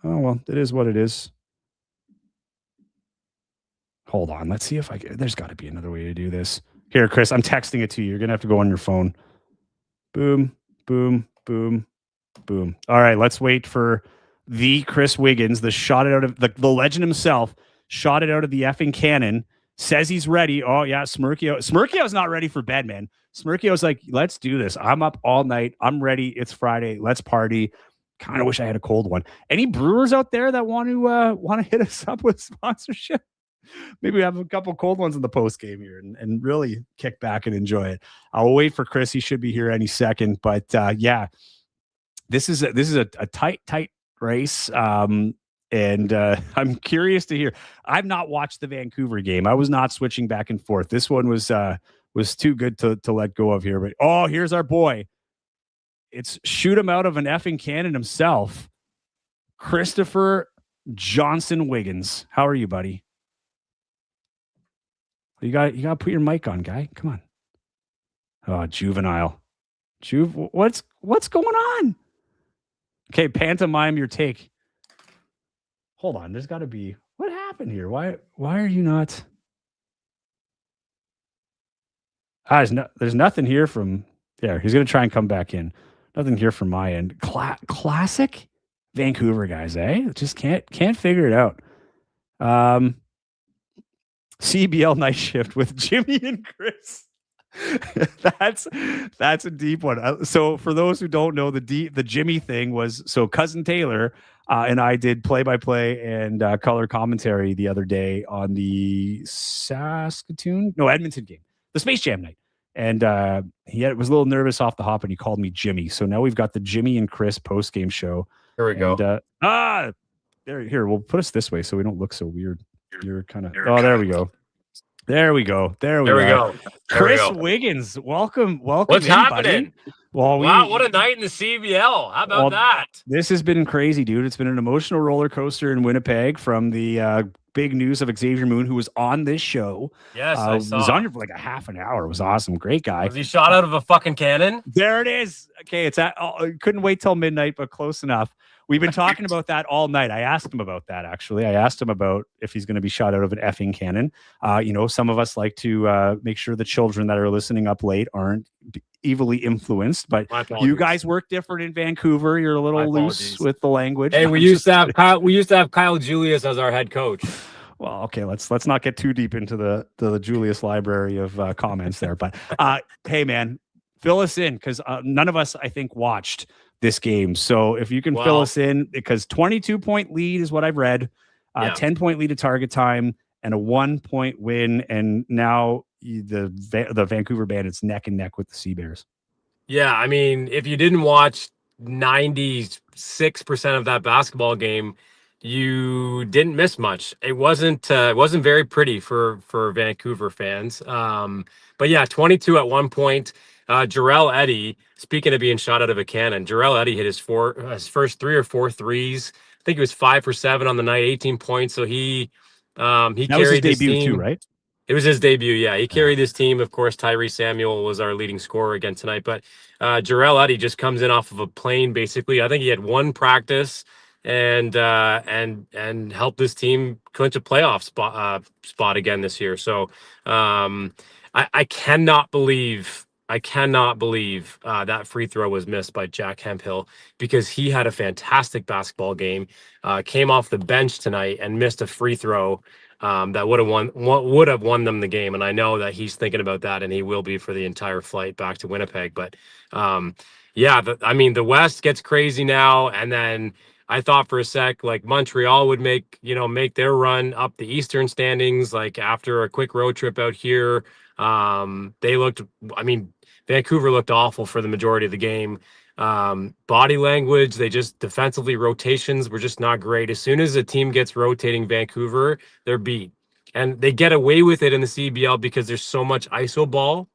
Oh well, it is what it is. Hold on. Let's see if I can. There's got to be another way to do this. Here, Chris, I'm texting it to you. You're going to have to go on your phone. Boom, boom, boom, boom. All right, let's wait for the Chris Wiggins, the shot it out of the legend himself, shot it out of the effing cannon, says he's ready. Oh, yeah, Smirkio's not ready for bed, man. Smirkio's like, let's do this. I'm up all night. I'm ready. It's Friday. Let's party. Kind of wish I had a cold one. Any brewers out there that want to hit us up with sponsorship? Maybe we have a couple cold ones in the post game here and really kick back and enjoy it. I'll wait for Chris. He should be here any second. But yeah, this is a tight race. And I'm curious to hear. I've not watched the Vancouver game. I was not switching back and forth. This one was too good to let go of here. But here's our boy. It's shoot him out of an effing cannon himself, Christopher Johnson Wiggins. How are you, buddy? You got to put your mic on, guy. Come on. Oh, juvenile. What's going on? Okay, pantomime your take. Hold on. There's got to be. What happened here? Why are you not? There's nothing here from there. He's going to try and come back in. Nothing here from my end. Classic Vancouver guys, eh? Just can't figure it out. CBL night shift with Jimmy and Chris. that's a deep one. So for those who don't know, the Jimmy thing was Cousin Taylor and I did play-by-play and color commentary the other day on the Edmonton game, the Space Jam night. And was a little nervous off the hop and he called me Jimmy. So now we've got the Jimmy and Chris post-game show. Here we go. Here, we'll put us this way so we don't look so weird. You're kind of. Oh, there we go. There we go. Chris Wiggins, welcome. What's happening? Buddy. Well, wow, what a night in the CBL. How about that? This has been crazy, dude. It's been an emotional roller coaster in Winnipeg from the big news of Xavier Moon, who was on this show. Yes, I saw. Was on here for like a half an hour. It was awesome. Great guy. Was he shot out of a fucking cannon? There it is. Okay, couldn't wait till midnight, but close enough. We've been talking about that all night. I asked him about that, actually. I asked him about if he's going to be shot out of an effing cannon. Some of us like to make sure the children that are listening up late aren't evilly influenced, but you guys work different in Vancouver. You're a little loose with the language. Hey, we used to have Kyle Julius as our head coach. Well, okay, let's not get too deep into the Julius library of comments there. But hey, man, fill us in because none of us, I think, watched this game. So if you can fill us in, because 22-point lead is what I've read, 10-point lead at target time, and a 1-point win, and now the Vancouver Bandits neck and neck with the Sea Bears. Yeah, I mean, if you didn't watch 96% of that basketball game, you didn't miss much. It wasn't very pretty for Vancouver fans. But yeah, 22 at one point. Jarrell Eddy, speaking of being shot out of a cannon, Jarrell Eddy hit his first 3 or 4 threes. I think he was 5 for 7 on the night, 18 points. So he carried was his his debut team. Too, right? It was his debut, yeah. He carried his team. Of course, Tyree Samuel was our leading scorer again tonight. But Jarrell Eddy just comes in off of a plane, basically. I think he had one practice and helped this team clinch a playoff spot again this year. So I cannot believe that free throw was missed by Jack Hemphill, because he had a fantastic basketball game, came off the bench tonight and missed a free throw that would have won them the game. And I know that he's thinking about that, and he will be for the entire flight back to Winnipeg. But the West gets crazy now. And then I thought for a sec, like, Montreal would make their run up the Eastern standings, like after a quick road trip out here. Vancouver looked awful for the majority of the game. Body language, defensively, rotations were just not great. As soon as a team gets rotating Vancouver, they're beat. And they get away with it in the CBL because there's so much ISO ball.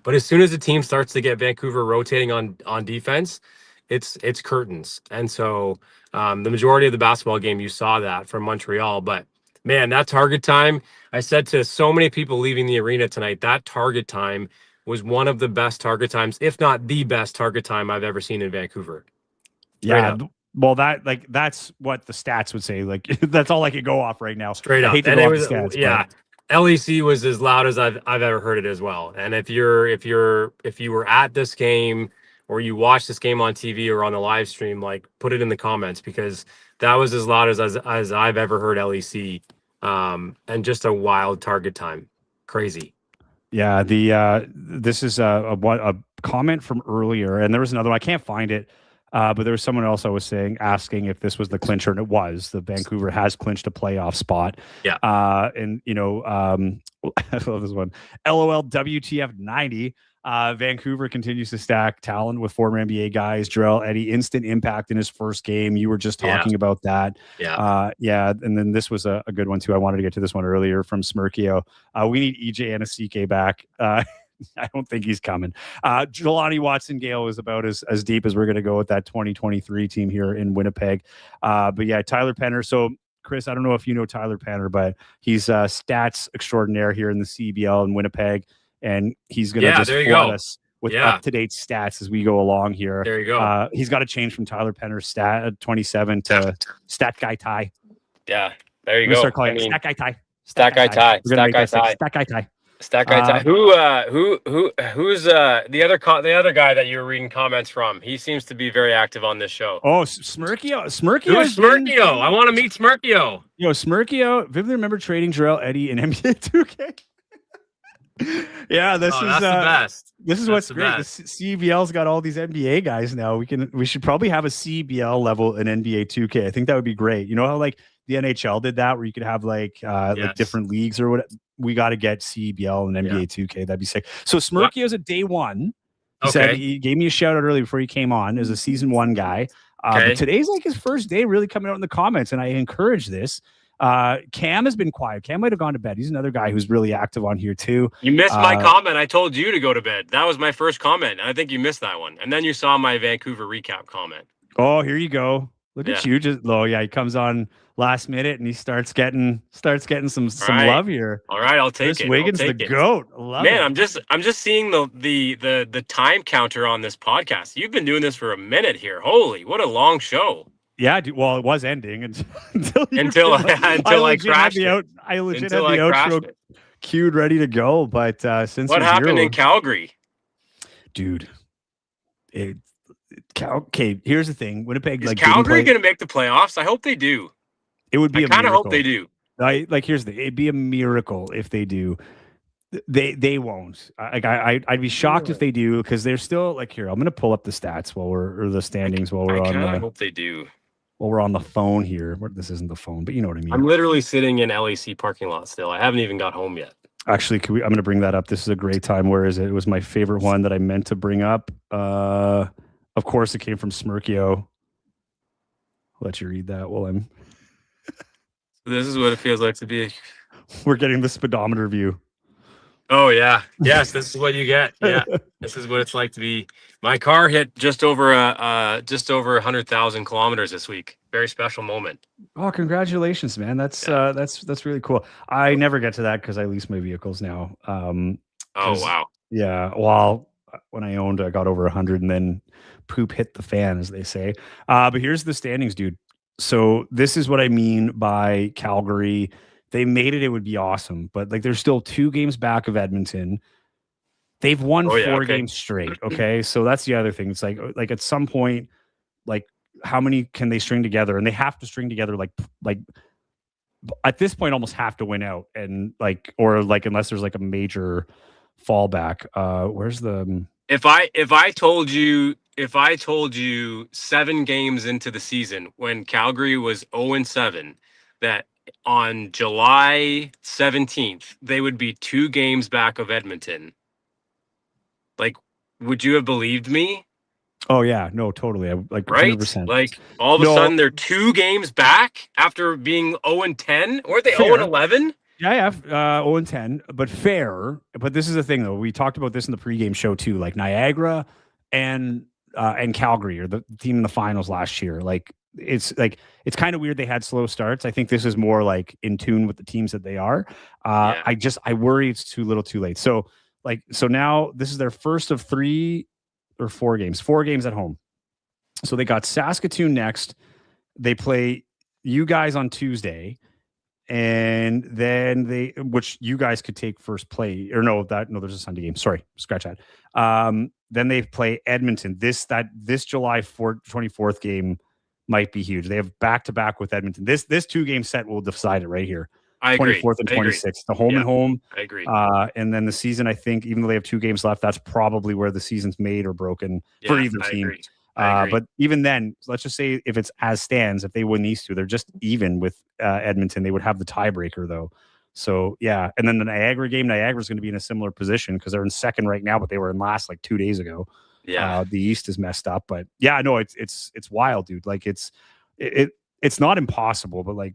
But as soon as the team starts to get Vancouver rotating on defense, it's curtains. And so the majority of the basketball game, you saw that from Montreal. But man, that target time, I said to so many people leaving the arena tonight, that target time was one of the best target times, if not the best target time I've ever seen in Vancouver. Straight up. Well, that's what the stats would say. Like that's all I could go off right now. Straight I up. hate to And go it off was, the stats. yeah. LEC was as loud as I've ever heard it as well. And if you were at this game or you watched this game on TV or on the live stream, like put it in the comments, because that was as loud as I've ever heard LEC. And just a wild target time. Crazy. Yeah, this is a comment from earlier, and there was another one. I can't find it, but there was someone else I was asking if this was the clincher, and it was. The Vancouver has clinched a playoff spot. Yeah. And I love this one. LOL WTF 90. Vancouver continues to stack talent with former NBA guys. Jarrell Eddy, instant impact in his first game. You were just talking about that. Yeah. Yeah. And then this was a good one too. I wanted to get to this one earlier from Smirkio. We need EJ Anasike back. I don't think he's coming. Jelani Watson-Gale is about as deep as we're going to go with that 2023 team here in Winnipeg. But yeah, Tyler Penner. So Chris, I don't know if you know Tyler Penner, but he's stats extraordinaire here in the CBL in Winnipeg. And he's going to just flood us with up-to-date stats as we go along here. There you go. He's got to change from Tyler Penner's stat 27 to Stat Guy Ty. Yeah, there you go. Start calling it Stat Guy Ty. Stat Guy Ty. Stat Guy Ty. Stat Guy Ty. Stat Guy Ty. Who's the other guy that you were reading comments from? He seems to be very active on this show. Oh, Smirkio. Who's Smirkio? I want to meet Smirkio. Yo, Smirkio. Vividly remember trading Jarrell Eddy in NBA 2K. Yeah, that's the best. This is what's great. The CBL's got all these NBA guys now. We should probably have a CBL level in NBA 2K. I think that would be great. You know how like the NHL did that, where you could have like different leagues or what. We got to get CBL and NBA 2K. That'd be sick. So Smirkio's at day one. He gave me a shout out early before he came on as a season 1 guy. But today's like his first day really coming out in the comments, and I encourage this. Cam has been quiet. Cam might have gone to bed. He's another guy who's really active on here too. You missed my comment. I told you to go to bed. That was my first comment. I think you missed that one. And then you saw my Vancouver recap comment. Oh, here you go. Look at you. He comes on last minute and he starts getting some love here. All right, I'll take Chris Wiggins, the GOAT. Love it. I'm just seeing the time counter on this podcast. You've been doing this for a minute here. Holy, what a long show. Yeah, well, it was ending until I crashed it. I legit had the outro queued, ready to go. But since what happened in Calgary, dude? Okay, here's the thing: Winnipeg, is Calgary going to make the playoffs? I hope they do. It would be. I kind of hope they do. Here's the. It'd be a miracle if they do. They won't. I'd be shocked if they do, because they're still like here. I'm going to pull up the stats the standings while we're on. I hope they do. While we're on the phone here. This isn't the phone, but you know what I mean. I'm literally sitting in LEC parking lot still. I haven't even got home yet. Actually, I'm going to bring that up. This is a great time. Where is it? It was my favorite one that I meant to bring up. Of course, it came from Smirkio. I'll let you read that while I'm. This is what it feels like to be. We're getting the speedometer view. Oh yeah, yes. This is what you get. Yeah, this is what it's like to be. My car hit just over 100,000 kilometers this week. Very special moment. Oh, congratulations, man! That's really cool. I never get to that because I lease my vehicles now. Oh wow. Yeah. Well, when I owned, I got over 100, and then poop hit the fan, as they say. But here's the standings, dude. So this is what I mean by Calgary. They made it would be awesome, but like they're still 2 games back of Edmonton. They've won 4 games straight. Okay. So that's the other thing. It's like at some point, like how many can they string together? And they have to string together like at this point almost have to win out, and unless there's like a major fallback. Where's the if I told you 7 games into the season when Calgary was 0-7 that on July 17th, they would be 2 games back of Edmonton. Like, would you have believed me? Oh yeah, no, totally. Like 100%. Like all of a sudden they're 2 games back after being 0-10. Weren't they 0-11? Yeah, yeah, 0-10, but fair. But this is the thing, though. We talked about this in the pregame show too. Like Niagara and Calgary are the team in the finals last year. It's kind of weird they had slow starts. I think this is more like in tune with the teams that they are. Yeah. I worry it's too little, too late. So now this is their first of 3 or 4 games. 4 games at home. So they got Saskatoon next. They play you guys on Tuesday. And then which you guys could take first play, or there's a Sunday game. Sorry, scratch that. Then they play Edmonton. This July 24th game might be huge. They have back to back with Edmonton. This 2-game set will decide it right here. I agree. 24th and 26th, the home and home. I agree. And then the season, I think, even though they have 2 games left, that's probably where the season's made or broken for either team. Agree. But even then, let's just say if it's as stands, if they win these 2, they're just even with Edmonton. They would have the tiebreaker, though. So, yeah. And then the Niagara game, Niagara's going to be in a similar position because they're in second right now, but they were in last like 2 days ago. Yeah. The East is messed up. But, yeah, no, it's wild, dude. Like, it's not impossible, but, like,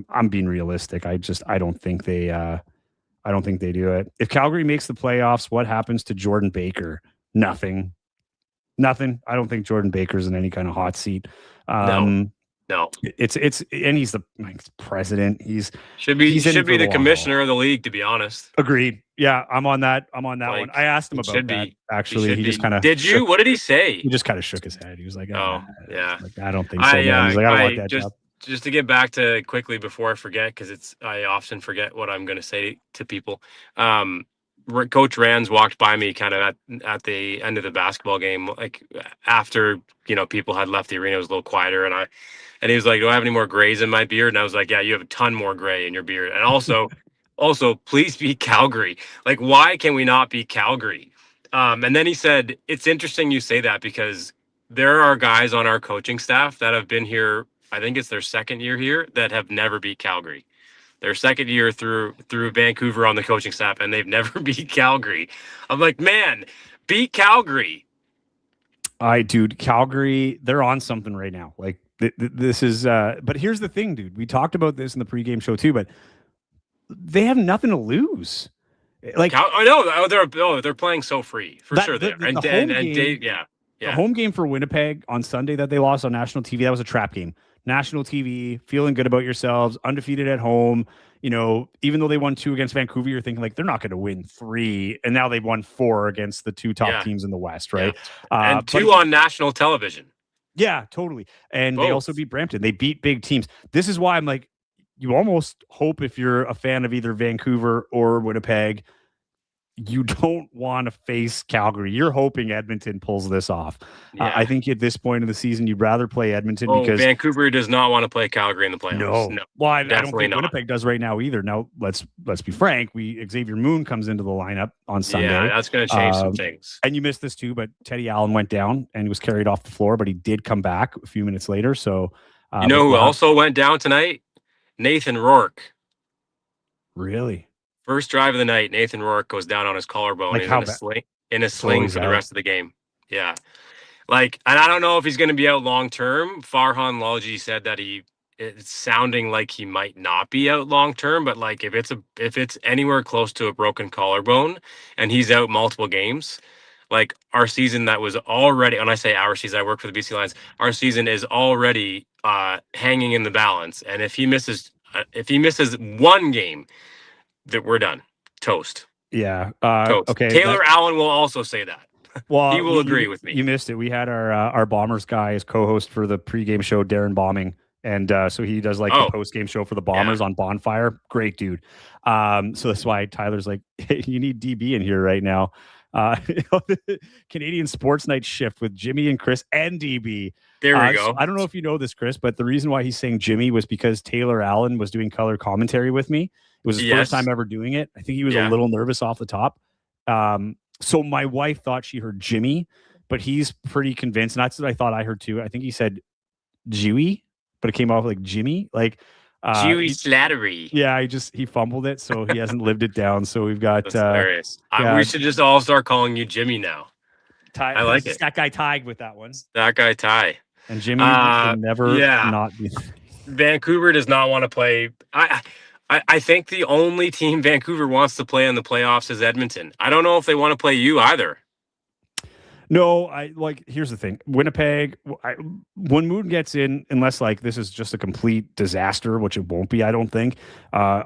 I'm being realistic. I don't think they do it. If Calgary makes the playoffs, what happens to Jordan Baker? Nothing. I don't think Jordan Baker's in any kind of hot seat. No. It's and he's the president. He should be the commissioner of the league, to be honest. Agreed. Yeah, I'm on that one. I asked him about that. Actually, he just kind of did. You? What did he say? He just kind of shook his head. He was like, "Oh, yeah, like, I don't think so." Man. He's like, "I don't want that job." Just to get back to quickly before I forget, because I often forget what I'm going to say to people. Coach Rands walked by me kind of at the end of the basketball game, like after people had left the arena. It was a little quieter, and he was like, "Do I have any more grays in my beard?" And I was like, "Yeah, you have a ton more gray in your beard." And also, please beat Calgary. Like, why can we not beat Calgary? And then he said, "It's interesting you say that because there are guys on our coaching staff that have been here. I think it's their second year here that have never beat Calgary." Their second year through Vancouver on the coaching staff, and they've never beat Calgary. I'm like, man, beat Calgary. Dude, Calgary, they're on something right now. Like this is, but here's the thing, dude. We talked about this in the pregame show too, but they have nothing to lose. Like I know they're playing so free for sure. The home game for Winnipeg on Sunday that they lost on national TV, that was a trap game. National TV, feeling good about yourselves, undefeated at home. Even though they won 2 against Vancouver, you're thinking like they're not going to win 3, and now they've won 4 against the 2 top teams in the West, right? Yeah. And 2 on national television. Yeah, totally. And they also beat Brampton. They beat big teams. This is why I'm like, you almost hope if you're a fan of either Vancouver or Winnipeg, you don't want to face Calgary. You're hoping Edmonton pulls this off. Yeah. I think at this point in the season, you'd rather play Edmonton because Vancouver does not want to play Calgary in the playoffs. No. Well, I don't think Winnipeg does right now either. Now, let's be frank. Xavier Moon comes into the lineup on Sunday. Yeah, that's going to change some things. And you missed this too, but Teddy Allen went down and he was carried off the floor, but he did come back a few minutes later. So, who also went down tonight? Nathan Rourke. Really? First drive of the night, Nathan Rourke goes down on his collarbone. Like he's in a sling for the rest of the game. Yeah. And I don't know if he's going to be out long term. Farhan Lalji said that it's sounding like he might not be out long term, but like if it's anywhere close to a broken collarbone and he's out multiple games, like our season that was already, when I say our season, I work for the BC Lions, our season is already hanging in the balance. And if he misses 1 game, that we're done. Toast. Yeah. Toast. Okay. Taylor Allen will also say that. Well, he will agree with me. You missed it. We had our Bombers guy as co-host for the pregame show, Darren Bombing. And so he does the postgame show for the Bombers on Bonfire. Great dude. So that's why Tyler's like, hey, you need DB in here right now. Canadian Sports Night shift with Jimmy and Chris and DB. There we go. So I don't know if you know this, Chris, but the reason why he's saying Jimmy was because Taylor Allen was doing color commentary with me. It was his first time ever doing it. I think he was a little nervous off the top. So my wife thought she heard Jimmy, but he's pretty convinced. And that's what I thought I heard too. I think he said Jewy, but it came off like Jimmy. Like Jewy Slattery. Yeah, he fumbled it, so he hasn't lived it down. So we've got that's hilarious. We should just all start calling you Jimmy now. I like it. That guy tied with that one. That guy Ty. And Jimmy can never not be. Vancouver does not want to play. I think the only team Vancouver wants to play in the playoffs is Edmonton. I don't know if they want to play you either. No, here's the thing. Winnipeg, when Moon gets in, unless like this is just a complete disaster, which it won't be, I don't think,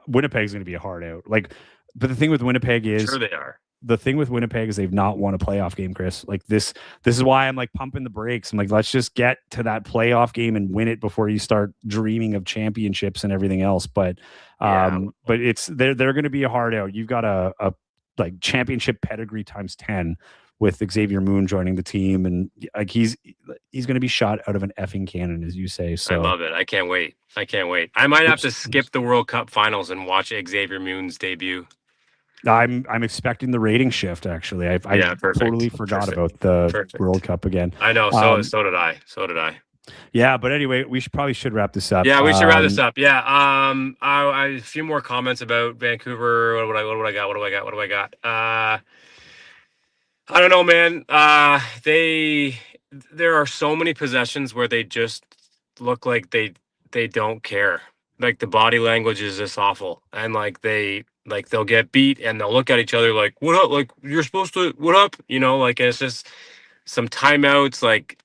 Winnipeg's going to be a hard out. But the thing with Winnipeg is Sure they are. The thing with Winnipeg is they've not won a playoff game, Chris. Like this is why I'm like pumping the brakes. I'm like, let's just get to that playoff game and win it before you start dreaming of championships and everything else. But they're going to be a hard out. You've got a like championship pedigree times 10 with Xavier Moon joining the team, and like he's going to be shot out of an effing cannon, as you say. So I love it. I can't wait. I might have to skip the World Cup finals and watch Xavier Moon's debut. I'm expecting the rating shift. Actually, I totally forgot about the World Cup again. I know. So did I. Yeah, but anyway, we should wrap this up. Yeah, we should wrap this up. Yeah. I a few more comments about Vancouver. What do I got? I don't know, man. There are so many possessions where they just look like they don't care. Like the body language is just awful, and they'll get beat and they'll look at each other like, what up? Like, you're supposed to, what up? And it's just some timeouts. Like,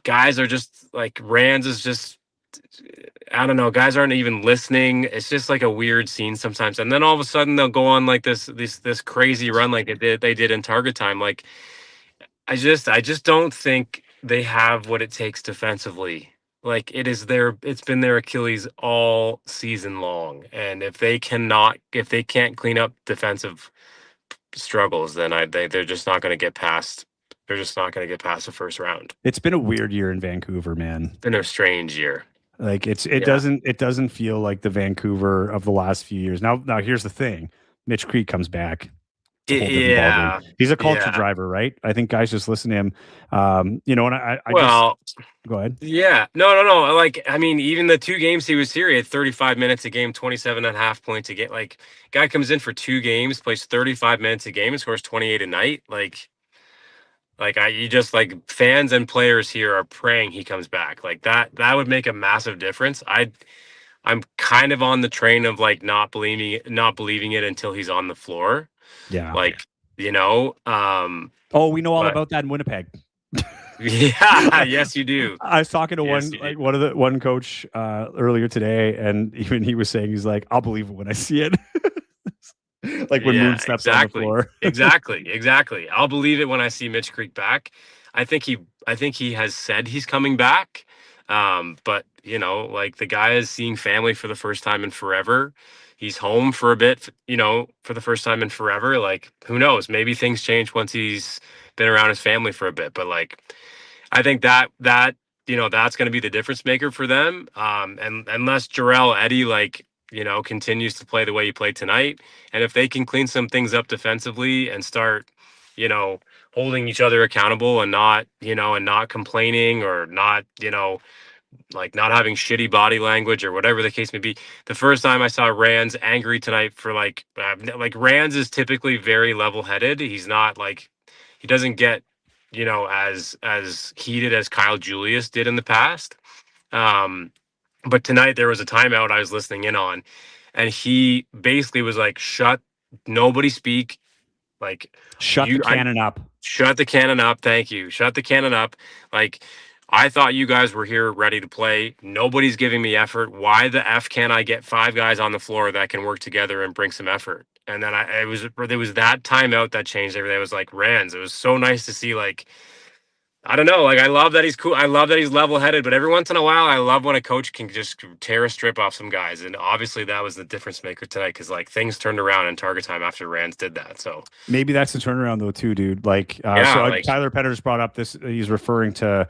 guys are just like, Rands is just, I don't know, guys aren't even listening. It's just like a weird scene sometimes. And then all of a sudden they'll go on like this crazy run like they did in target time. Like, I just don't think they have what it takes defensively. Like it's been their Achilles all season long. And if they can't clean up defensive struggles, then they're just not going to get past. They're just not going to get past the first round. It's been a weird year in Vancouver, man. It's been a strange year. Like it doesn't feel like the Vancouver of the last few years. Now here's the thing. Mitch Creek comes back. Yeah. He's a culture driver, right? I think guys just listen to him. And go ahead. Yeah. No. Like, I mean, even the 2 games he was here, he had 35 minutes a game, 27.5 points a game. Like, guy comes in for 2 games, plays 35 minutes a game and scores 28 a night. Fans and players here are praying he comes back. Like that would make a massive difference. I'm kind of on the train of like not believing it until he's on the floor. Yeah. We know all about that in Winnipeg. Yeah, yes, you do. I was talking to one coach earlier today, and even he was saying, he's like, I'll believe it when I see it. Like when Moon steps on the floor. Exactly. I'll believe it when I see Mitch Creek back. I think he has said he's coming back. But like the guy is seeing family for the first time in forever. He's home for a bit, for the first time in forever. Like, who knows? Maybe things change once he's been around his family for a bit. But like, I think that's going to be the difference maker for them. And unless Jarrell Eddy continues to play the way he played tonight, and if they can clean some things up defensively and start, holding each other accountable and not complaining or not, not having shitty body language or whatever the case may be. The first time I saw Rands angry tonight for Rands is typically very level-headed. He's not he doesn't get, as heated as Kyle Julius did in the past. But tonight there was a timeout I was listening in on, and he basically was like, nobody speak. Shut the cannon up. Shut the cannon up. Thank you. Shut the cannon up. I thought you guys were here ready to play. Nobody's giving me effort. Why the F can't I get 5 guys on the floor that can work together and bring some effort? And then there was that timeout that changed everything. It was like Rands. It was so nice to see, I don't know. I love that he's cool. I love that he's level-headed, but every once in a while, I love when a coach can just tear a strip off some guys. And obviously that was the difference maker tonight, because things turned around in target time after Rands did that. So maybe that's the turnaround though too, dude. Tyler Petters brought up this. He's referring to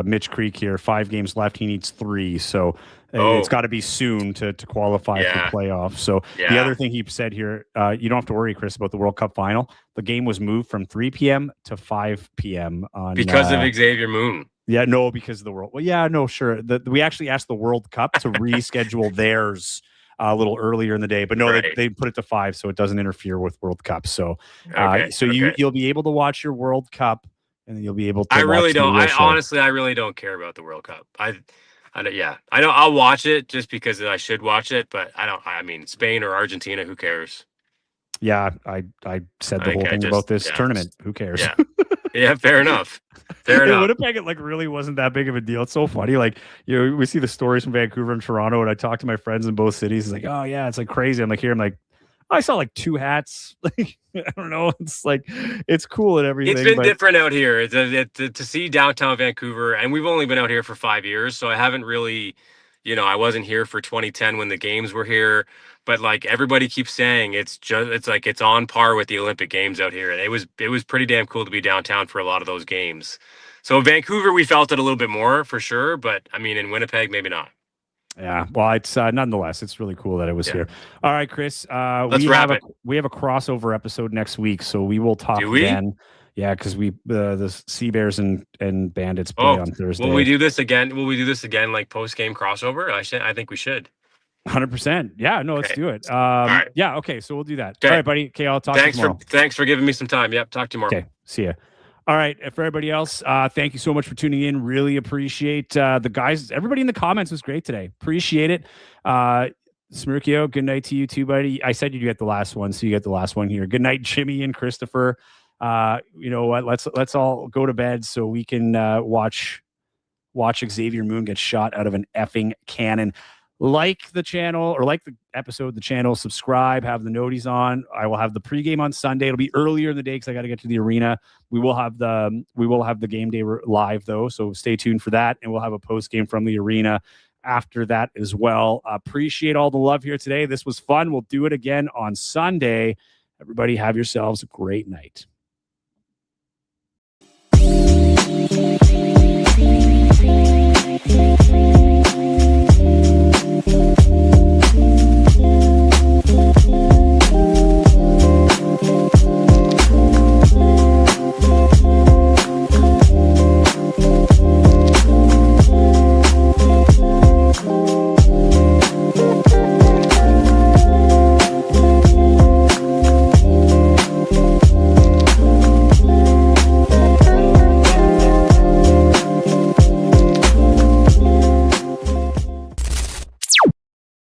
Mitch Creek here. 5 games left. He needs 3. So it's got to be soon to qualify for playoffs. So the other thing he said here, you don't have to worry, Chris, about the World Cup final. The game was moved from 3 p.m. to 5 p.m. because of Xavier Moon. Yeah, no, because of the World. Well, yeah, no, sure. We actually asked the World Cup to reschedule theirs a little earlier in the day, but no, they put it to 5, so it doesn't interfere with World Cup. So, you'll be able to watch your World Cup. And then you'll be able to. I really don't. I really don't care about the World Cup. Yeah, I know I'll watch it just because I should watch it, but I mean, Spain or Argentina, who cares? Yeah, I said the whole thing about this tournament. Who cares? Yeah, yeah, fair enough. Fair enough. Winnipeg, it like really wasn't that big of a deal. It's so funny. Like, we see the stories from Vancouver and Toronto, and I talk to my friends in both cities. It's like, oh yeah, it's like crazy. I'm like, here, I'm like, I saw like 2 hats. Like, I don't know. It's like, it's cool and everything. It's been different out here to see downtown Vancouver, and we've only been out here for 5 years, so I haven't really, I wasn't here for 2010 when the games were here, but like everybody keeps saying, it's like it's on par with the Olympic Games out here, and it was pretty damn cool to be downtown for a lot of those games. So Vancouver, we felt it a little bit more for sure, but I mean in Winnipeg, maybe not. Yeah, well, it's nonetheless, it's really cool that it was here. All right, Chris. Let's wrap it. We have a crossover episode next week, so we will talk again. Yeah, because the Sea Bears and Bandits play on Thursday. Will we do this again? Like post game crossover? I think we should. 100%. Yeah, no, let's do it. Right. Yeah, okay, so we'll do that. Okay. All right, buddy. Okay, I'll talk to you tomorrow. Thanks for giving me some time. Yep, talk to you tomorrow. Okay, see ya. All right, for everybody else, thank you so much for tuning in. Really appreciate the guys. Everybody in the comments was great today. Appreciate it. Smirkio, good night to you too, buddy. I said you get the last one, so you get the last one here. Good night, Jimmy and Christopher. You know what? Let's all go to bed so we can watch Xavier Moon get shot out of an effing cannon. Like the channel or like the episode, the channel, subscribe, have the noties on. I will have the pregame on Sunday. It'll be earlier in the day because I got to get to the arena. We will have the game day live though, so stay tuned for that, and we'll have a post game from the arena after that as well. Appreciate all the love here today. This was fun. We'll do it again on Sunday. Everybody have yourselves a great night. Thank you.